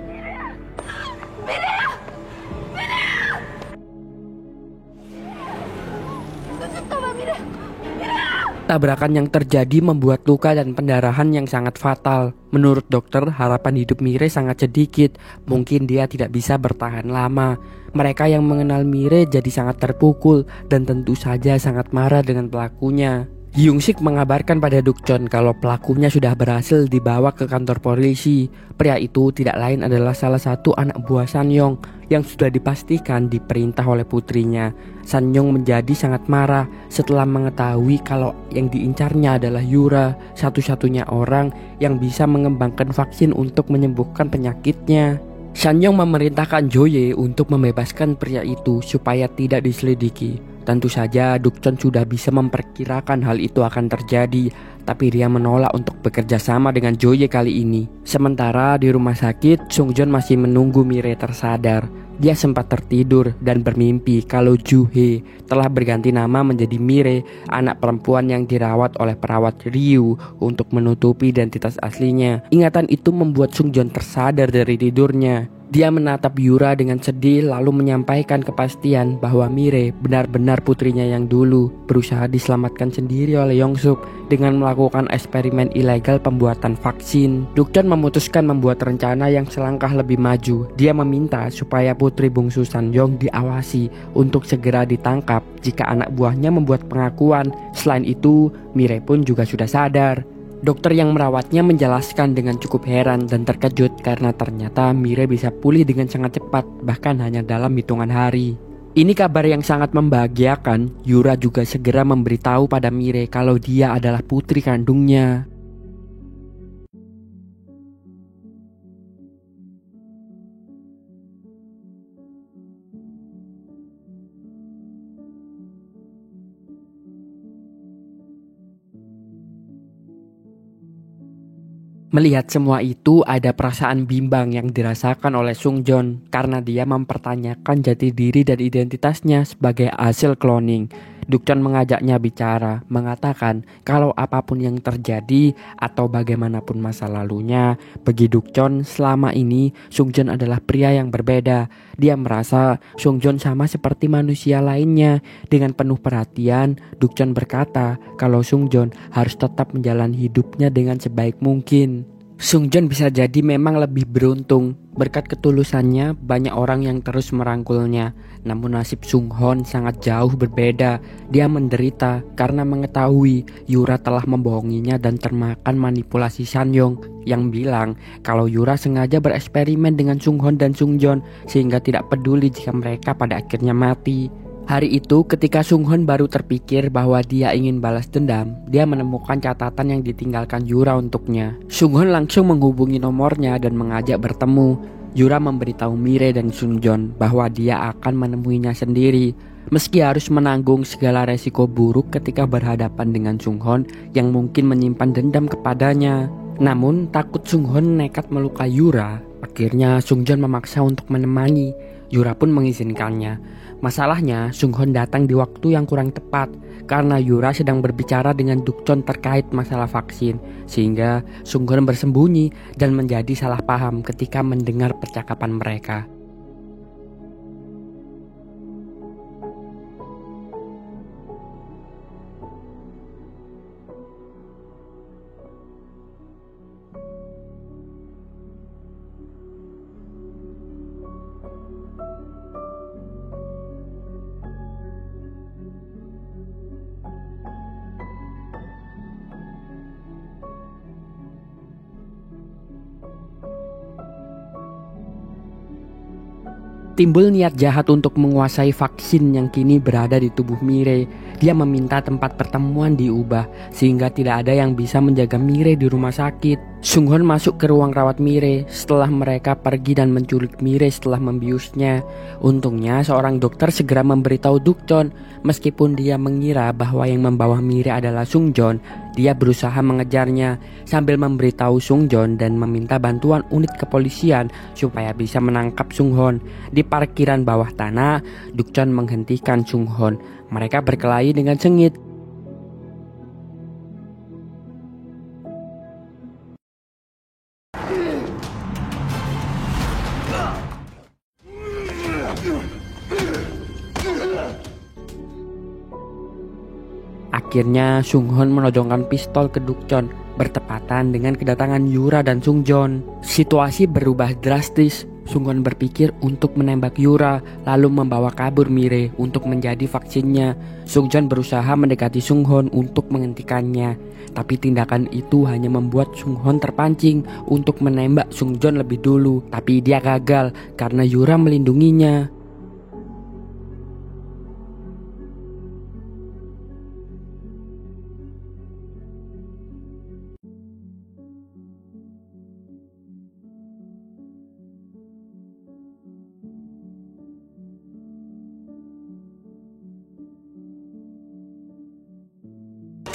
Tabrakan yang terjadi membuat luka dan pendarahan yang sangat fatal. Menurut dokter, harapan hidup Mire sangat sedikit. Mungkin dia tidak bisa bertahan lama. Mereka yang mengenal Mire jadi sangat terpukul dan tentu saja sangat marah dengan pelakunya. Hyung-sik mengabarkan pada Dukchon kalau pelakunya sudah berhasil dibawa ke kantor polisi. Pria itu tidak lain adalah salah satu anak buah Sanyong yang sudah dipastikan diperintah oleh putrinya. Sanyong menjadi sangat marah setelah mengetahui kalau yang diincarnya adalah Yura, satu-satunya orang yang bisa mengembangkan vaksin untuk menyembuhkan penyakitnya. Sanyong memerintahkan Joye untuk membebaskan pria itu supaya tidak diselidiki. Tentu saja Dukchon sudah bisa memperkirakan hal itu akan terjadi, tapi dia menolak untuk bekerja sama dengan Joye kali ini. Sementara di rumah sakit, Sungjon masih menunggu Mire tersadar. Dia sempat tertidur dan bermimpi kalau Ju-hye telah berganti nama menjadi Mire, anak perempuan yang dirawat oleh perawat Ryu untuk menutupi identitas aslinya. Ingatan itu membuat Sung-joon tersadar dari tidurnya. Dia menatap Yura dengan sedih lalu menyampaikan kepastian bahwa Mire benar-benar putrinya yang dulu berusaha diselamatkan sendiri oleh Yongsuk dengan melakukan eksperimen ilegal pembuatan vaksin. Dukjeon memutuskan membuat rencana yang selangkah lebih maju. Dia meminta supaya putri bungsu Sanyong diawasi untuk segera ditangkap jika anak buahnya membuat pengakuan. Selain itu, Mire pun juga sudah sadar. Dokter yang merawatnya menjelaskan dengan cukup heran dan terkejut karena ternyata Mire bisa pulih dengan sangat cepat, bahkan hanya dalam hitungan hari. Ini kabar yang sangat membahagiakan. Yura juga segera memberitahu pada Mire kalau dia adalah putri kandungnya. Melihat semua itu, ada perasaan bimbang yang dirasakan oleh Sung-joon karena dia mempertanyakan jati diri dan identitasnya sebagai hasil cloning. Dukjeon mengajaknya bicara, mengatakan kalau apapun yang terjadi atau bagaimanapun masa lalunya, bagi Dukjeon selama ini Sung-joon adalah pria yang berbeda. Dia merasa Sung-joon sama seperti manusia lainnya. Dengan penuh perhatian, Dukjeon berkata kalau Sung-joon harus tetap menjalani hidupnya dengan sebaik mungkin. Sung-joon bisa jadi memang lebih beruntung. Berkat ketulusannya, banyak orang yang terus merangkulnya. Namun nasib Sung-hoon sangat jauh berbeda. Dia menderita karena mengetahui Yura telah membohonginya dan termakan manipulasi Sanyong yang bilang kalau Yura sengaja bereksperimen dengan Sung-hoon dan Sung-joon sehingga tidak peduli jika mereka pada akhirnya mati. Hari itu ketika Sung-hoon baru terpikir bahwa dia ingin balas dendam, dia menemukan catatan yang ditinggalkan Yura untuknya. Sung-hoon langsung menghubungi nomornya dan mengajak bertemu. Yura memberitahu Mire dan Sung-joon bahwa dia akan menemuinya sendiri. Meski harus menanggung segala resiko buruk ketika berhadapan dengan Sung-hoon yang mungkin menyimpan dendam kepadanya. Namun takut Sung-hoon nekat melukai Yura, akhirnya Sung-joon memaksa untuk menemani. Yura pun mengizinkannya. Masalahnya, Sung-hoon datang di waktu yang kurang tepat karena Yura sedang berbicara dengan Dukjeon terkait masalah vaksin, sehingga Sung-hoon bersembunyi dan menjadi salah paham ketika mendengar percakapan mereka. Timbul niat jahat untuk menguasai vaksin yang kini berada di tubuh Mire. Dia meminta tempat pertemuan diubah sehingga tidak ada yang bisa menjaga Mire di rumah sakit. Sung-hoon masuk ke ruang rawat Mire setelah mereka pergi dan menculik Mire setelah membiusnya. Untungnya seorang dokter segera memberitahu Dukjeon. Meskipun dia mengira bahwa yang membawa Mire adalah Sung-joon, dia berusaha mengejarnya sambil memberitahu Sung-joon dan meminta bantuan unit kepolisian supaya bisa menangkap Sung-hoon. Di parkiran bawah tanah, Dukjeon menghentikan Sung-hoon. Mereka berkelahi dengan sengit. Akhirnya Sung-hoon menodongkan pistol ke Dukjeon bertepatan dengan kedatangan Yura dan Sung-joon. Situasi berubah drastis. Sung-hoon berpikir untuk menembak Yura lalu membawa kabur Mire untuk menjadi vaksinnya. Sung-joon berusaha mendekati Sung-hoon untuk menghentikannya, tapi tindakan itu hanya membuat Sung-hoon terpancing untuk menembak Sung-joon lebih dulu, tapi dia gagal karena Yura melindunginya.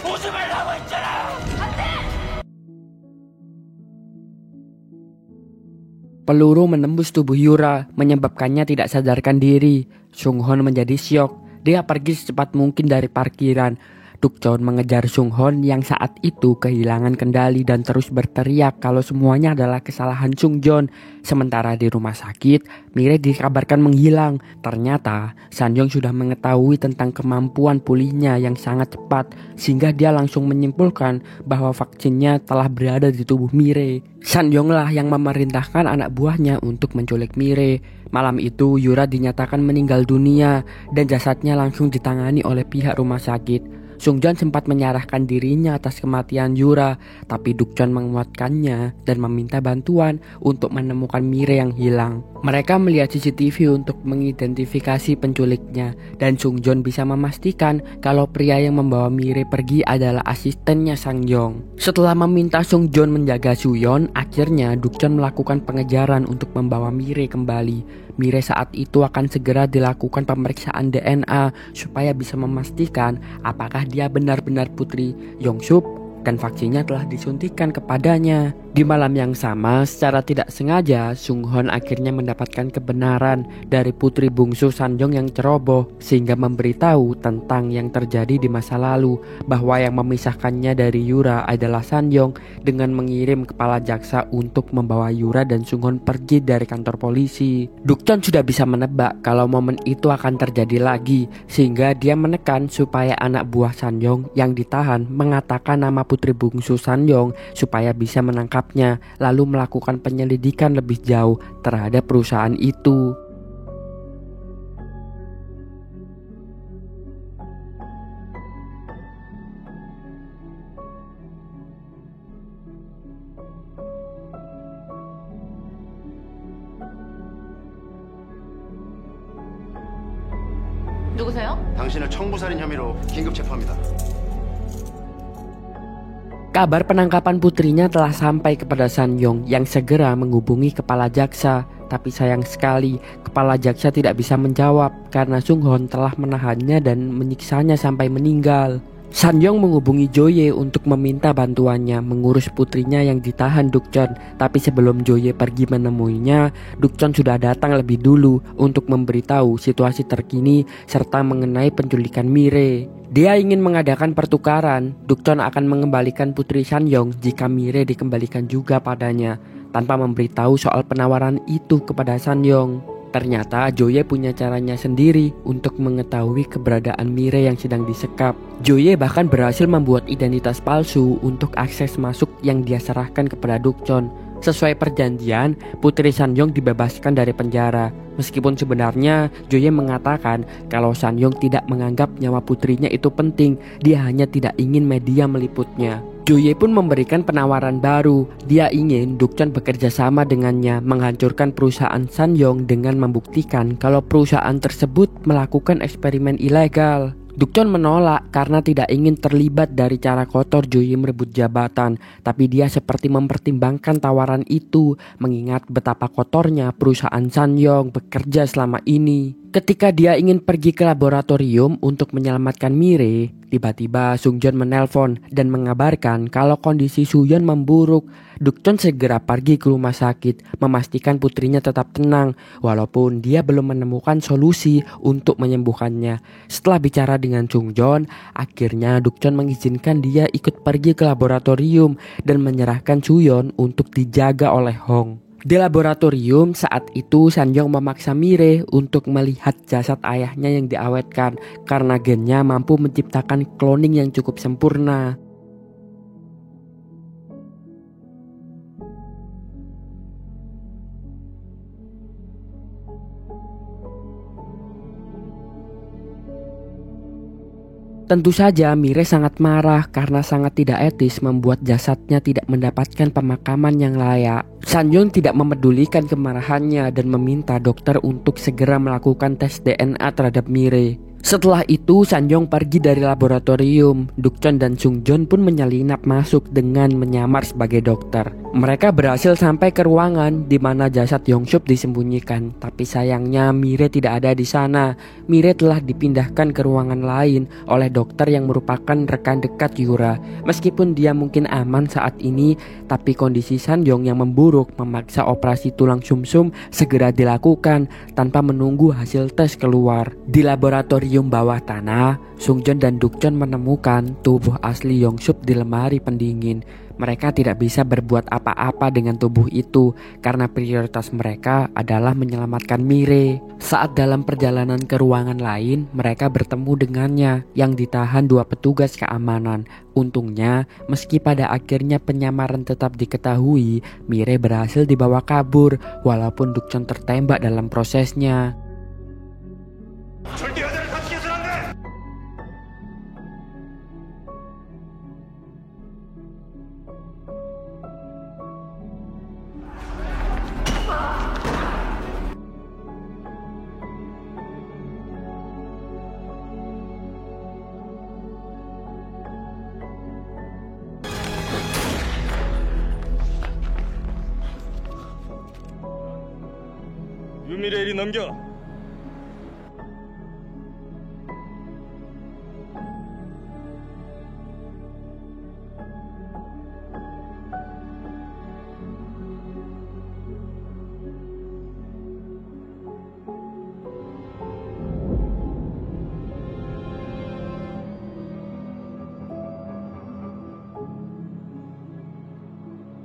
오지 말라고 했잖아! 안 돼! Peluru menembus tubuh Yura, menyebabkannya tidak sadarkan diri. Sung-hon menjadi syok. Dia pergi secepat mungkin dari parkiran. Dukjeon mengejar Sung-hon yang saat itu kehilangan kendali dan terus berteriak kalau semuanya adalah kesalahan Sung-joon. Sementara di rumah sakit, Mire dikabarkan menghilang. Ternyata San-young sudah mengetahui tentang kemampuan pulihnya yang sangat cepat, sehingga dia langsung menyimpulkan bahwa vaksinnya telah berada di tubuh Mire. San-young lah yang memerintahkan anak buahnya untuk menculik Mire. Malam itu Yura dinyatakan meninggal dunia dan jasadnya langsung ditangani oleh pihak rumah sakit. Sung-joon sempat menyerahkan dirinya atas kematian Yura, tapi Dukjeon menguatkannya dan meminta bantuan untuk menemukan Mire yang hilang. Mereka melihat CCTV untuk mengidentifikasi penculiknya, dan Sung-joon bisa memastikan kalau pria yang membawa Mire pergi adalah asistennya Sang-young. Setelah meminta Sung-joon menjaga Suyeon, akhirnya Dukjeon melakukan pengejaran untuk membawa Mire kembali. Mire saat itu akan segera dilakukan pemeriksaan DNA supaya bisa memastikan apakah dia benar-benar putri Yongsup dan vaksinnya telah disuntikan kepadanya. Di malam yang sama, secara tidak sengaja, Sung-hon akhirnya mendapatkan kebenaran dari putri bungsu San-young yang ceroboh, sehingga memberitahu tentang yang terjadi di masa lalu, bahwa yang memisahkannya dari Yura adalah San-young dengan mengirim kepala jaksa untuk membawa Yura dan Sung-hon pergi dari kantor polisi. Dukjeon sudah bisa menebak kalau momen itu akan terjadi lagi, sehingga dia menekan supaya anak buah San-young yang ditahan mengatakan nama putri bungsu San-young supaya bisa menangkap lalu melakukan penyelidikan lebih jauh terhadap perusahaan itu. 누구세요? 당신을 청부살인 혐의로 긴급 체포합니다. Kabar penangkapan putrinya telah sampai kepada San-young yang segera menghubungi kepala jaksa. Tapi sayang sekali, kepala jaksa tidak bisa menjawab karena Sung-hon telah menahannya dan menyiksanya sampai meninggal. San-young menghubungi Jo-ye untuk meminta bantuannya mengurus putrinya yang ditahan Dukjeon. Tapi sebelum Jo-ye pergi menemuinya, Dukjeon sudah datang lebih dulu untuk memberitahu situasi terkini serta mengenai penculikan Mire. Dia ingin mengadakan pertukaran. Dukjeon akan mengembalikan putri San-young jika Mire dikembalikan juga padanya, tanpa memberitahu soal penawaran itu kepada San-young. Ternyata Jo-ye punya caranya sendiri untuk mengetahui keberadaan Mire yang sedang disekap. Jo-ye bahkan berhasil membuat identitas palsu untuk akses masuk yang dia serahkan kepada Dukjeon. Sesuai perjanjian, putri San-young dibebaskan dari penjara. Meskipun sebenarnya Jo-ye mengatakan kalau San-young tidak menganggap nyawa putrinya itu penting, dia hanya tidak ingin media meliputnya. Jo-ye pun memberikan penawaran baru. Dia ingin Dukjeon bekerja sama dengannya menghancurkan perusahaan San-young dengan membuktikan kalau perusahaan tersebut melakukan eksperimen ilegal. Dukjeon menolak karena tidak ingin terlibat dari cara kotor Jo-ye merebut jabatan, tapi dia seperti mempertimbangkan tawaran itu mengingat betapa kotornya perusahaan San-young bekerja selama ini. Ketika dia ingin pergi ke laboratorium untuk menyelamatkan Mire, tiba-tiba Sung-joon menelpon dan mengabarkan kalau kondisi Suyeon memburuk. Dukjeon segera pergi ke rumah sakit, memastikan putrinya tetap tenang, walaupun dia belum menemukan solusi untuk menyembuhkannya. Setelah bicara dengan Sung-joon, akhirnya Dukjeon mengizinkan dia ikut pergi ke laboratorium dan menyerahkan Suyeon untuk dijaga oleh Hong. Di laboratorium saat itu San-young memaksa Mire untuk melihat jasad ayahnya yang diawetkan karena gennya mampu menciptakan cloning yang cukup sempurna. Tentu saja Mire sangat marah karena sangat tidak etis membuat jasadnya tidak mendapatkan pemakaman yang layak. San-young tidak memedulikan kemarahannya dan meminta dokter untuk segera melakukan tes DNA terhadap Mire. Setelah itu Sanjong pergi dari laboratorium. Dukchon dan Sungjon pun menyelinap masuk dengan menyamar sebagai dokter. Mereka berhasil sampai ke ruangan di mana jasad Yongsup disembunyikan. Tapi sayangnya Mire tidak ada di sana. Mire telah dipindahkan ke ruangan lain oleh dokter yang merupakan rekan dekat Yura. Meskipun dia mungkin aman saat ini, tapi kondisi Sanjong yang memburuk memaksa operasi tulang sumsum segera dilakukan tanpa menunggu hasil tes keluar. Di laboratorium bawah tanah, Sungjon dan Dukchon menemukan tubuh asli Yongsup di lemari pendingin. Mereka tidak bisa berbuat apa-apa dengan tubuh itu karena prioritas mereka adalah menyelamatkan Mire. Saat dalam perjalanan ke ruangan lain, mereka bertemu dengannya yang ditahan 2 petugas keamanan. Untungnya, meski pada akhirnya penyamaran tetap diketahui, Mire berhasil dibawa kabur walaupun Dukchon tertembak dalam prosesnya. 유미래 이리 넘겨.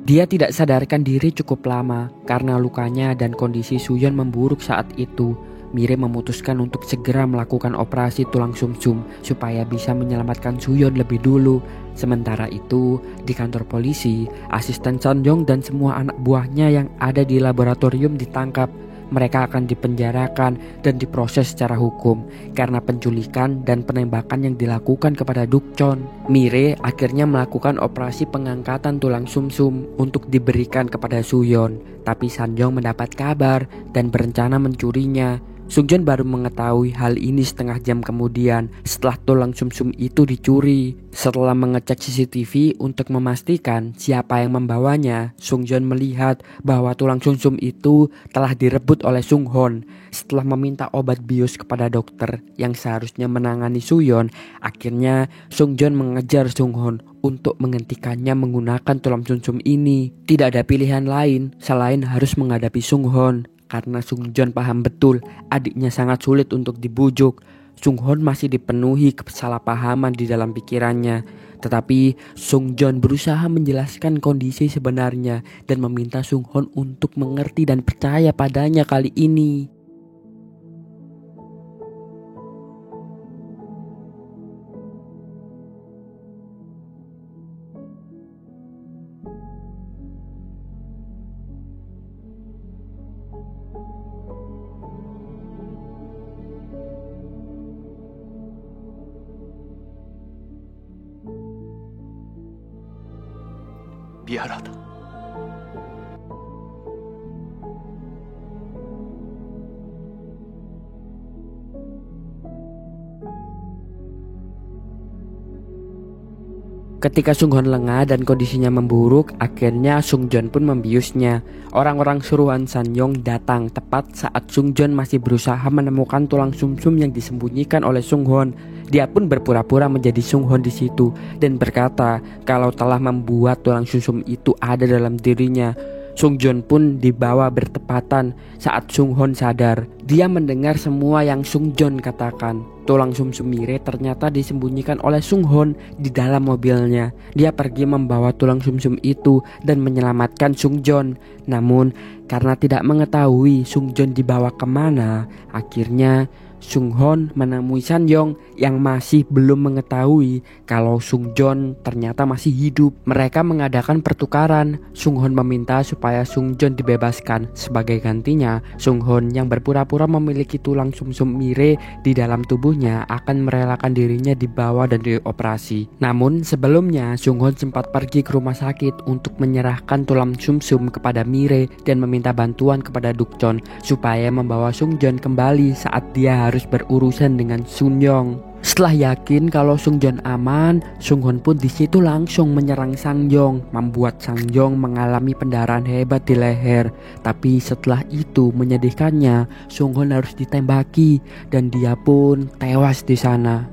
Dia tidak sadarkan diri cukup lama karena lukanya dan kondisi Suyeon memburuk saat itu. Mire memutuskan untuk segera melakukan operasi tulang sumsum supaya bisa menyelamatkan Suyeon lebih dulu. Sementara itu, di kantor polisi, asisten Sanjong dan semua anak buahnya yang ada di laboratorium ditangkap. Mereka akan dipenjarakan dan diproses secara hukum karena penculikan dan penembakan yang dilakukan kepada Dukchon. Mire akhirnya melakukan operasi pengangkatan tulang sumsum untuk diberikan kepada Suyeon, tapi Sanjong mendapat kabar dan berencana mencurinya. Sungjon baru mengetahui hal ini setengah jam kemudian setelah tulang sumsum itu dicuri. Setelah mengecek CCTV untuk memastikan siapa yang membawanya, Sungjon melihat bahwa tulang sumsum itu telah direbut oleh Sunghon. Setelah meminta obat bius kepada dokter yang seharusnya menangani Suyeon, akhirnya Sungjon mengejar Sunghon untuk menghentikannya menggunakan tulang sumsum ini. Tidak ada pilihan lain selain harus menghadapi Sunghon. Karena Sungjon paham betul adiknya sangat sulit untuk dibujuk. Sunghon masih dipenuhi kesalahpahaman di dalam pikirannya. Tetapi Sungjon berusaha menjelaskan kondisi sebenarnya dan meminta Sunghon untuk mengerti dan percaya padanya kali ini. 미안하다. Ketika Sunghon lengah dan kondisinya memburuk, akhirnya Sungjon pun membiusnya. Orang-orang suruhan Sanyong datang tepat saat Sungjon masih berusaha menemukan tulang sumsum yang disembunyikan oleh Sunghon. Dia pun berpura-pura menjadi Sunghon di situ dan berkata kalau telah membuat tulang sumsum itu ada dalam dirinya. Sungjon pun dibawa bertepatan saat Sunghon sadar. Dia mendengar semua yang Sungjon katakan. Tulang sumsum Mire ternyata disembunyikan oleh Sunghon di dalam mobilnya. Dia pergi membawa tulang sumsum itu dan menyelamatkan Sungjon. Namun karena tidak mengetahui Sungjon dibawa kemana, akhirnya Sunghon menemui Sanyong yang masih belum mengetahui kalau Sungjon ternyata masih hidup. Mereka mengadakan pertukaran. Sunghon meminta supaya Sungjon dibebaskan. Sebagai gantinya, Sunghon yang berpura-pura memiliki tulang sumsum Mire di dalam tubuhnya akan merelakan dirinya dibawa dan dioperasi. Namun sebelumnya Sunghon sempat pergi ke rumah sakit untuk menyerahkan tulang sumsum kepada Mire dan meminta bantuan kepada Dukchon supaya membawa Sungjon kembali saat dia harus berurusan dengan Sun-young. Setelah yakin kalau Sung-joon aman, Sung-hoon pun di situ langsung menyerang Sang-yong, membuat Sang-yong mengalami pendarahan hebat di leher. Tapi setelah itu menyedihkannya, Sung-hoon harus ditembaki dan dia pun tewas di sana.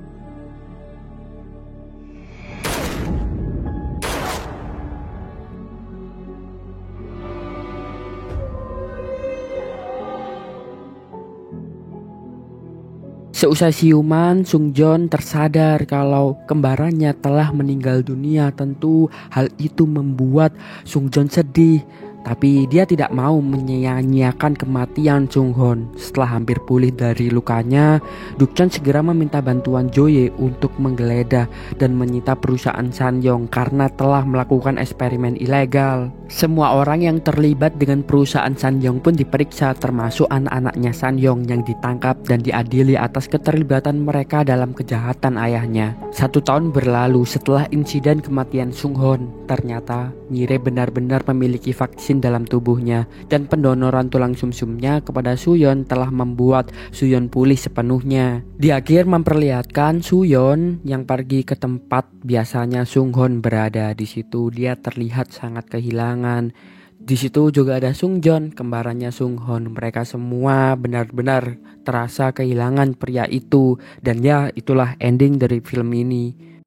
Seusai siuman, Sung-joon tersadar kalau kembarannya telah meninggal dunia. Tentu hal itu membuat Sung-joon sedih. Tapi dia tidak mau menyia-nyiakan kematian Sung-hoon. Setelah hampir pulih dari lukanya, Dukjeon segera meminta bantuan Jo-ye untuk menggeledah dan menyita perusahaan Sanyong karena telah melakukan eksperimen ilegal. Semua orang yang terlibat dengan perusahaan Sanyong pun diperiksa, termasuk anak-anaknya Sanyong yang ditangkap dan diadili atas keterlibatan mereka dalam kejahatan ayahnya. 1 tahun berlalu setelah insiden kematian Sung-hoon. Ternyata Mire benar-benar memiliki vaksin dalam tubuhnya, dan pendonoran tulang sumsumnya kepada Suyeon telah membuat Suyeon pulih sepenuhnya. Di akhir memperlihatkan Suyeon yang pergi ke tempat biasanya Sung-hoon berada. Di situ dia terlihat sangat kehilangan. Di situ juga ada Sung-joon, kembarannya Sung-hoon. Mereka semua benar-benar terasa kehilangan pria itu. Dan ya, itulah ending dari film ini.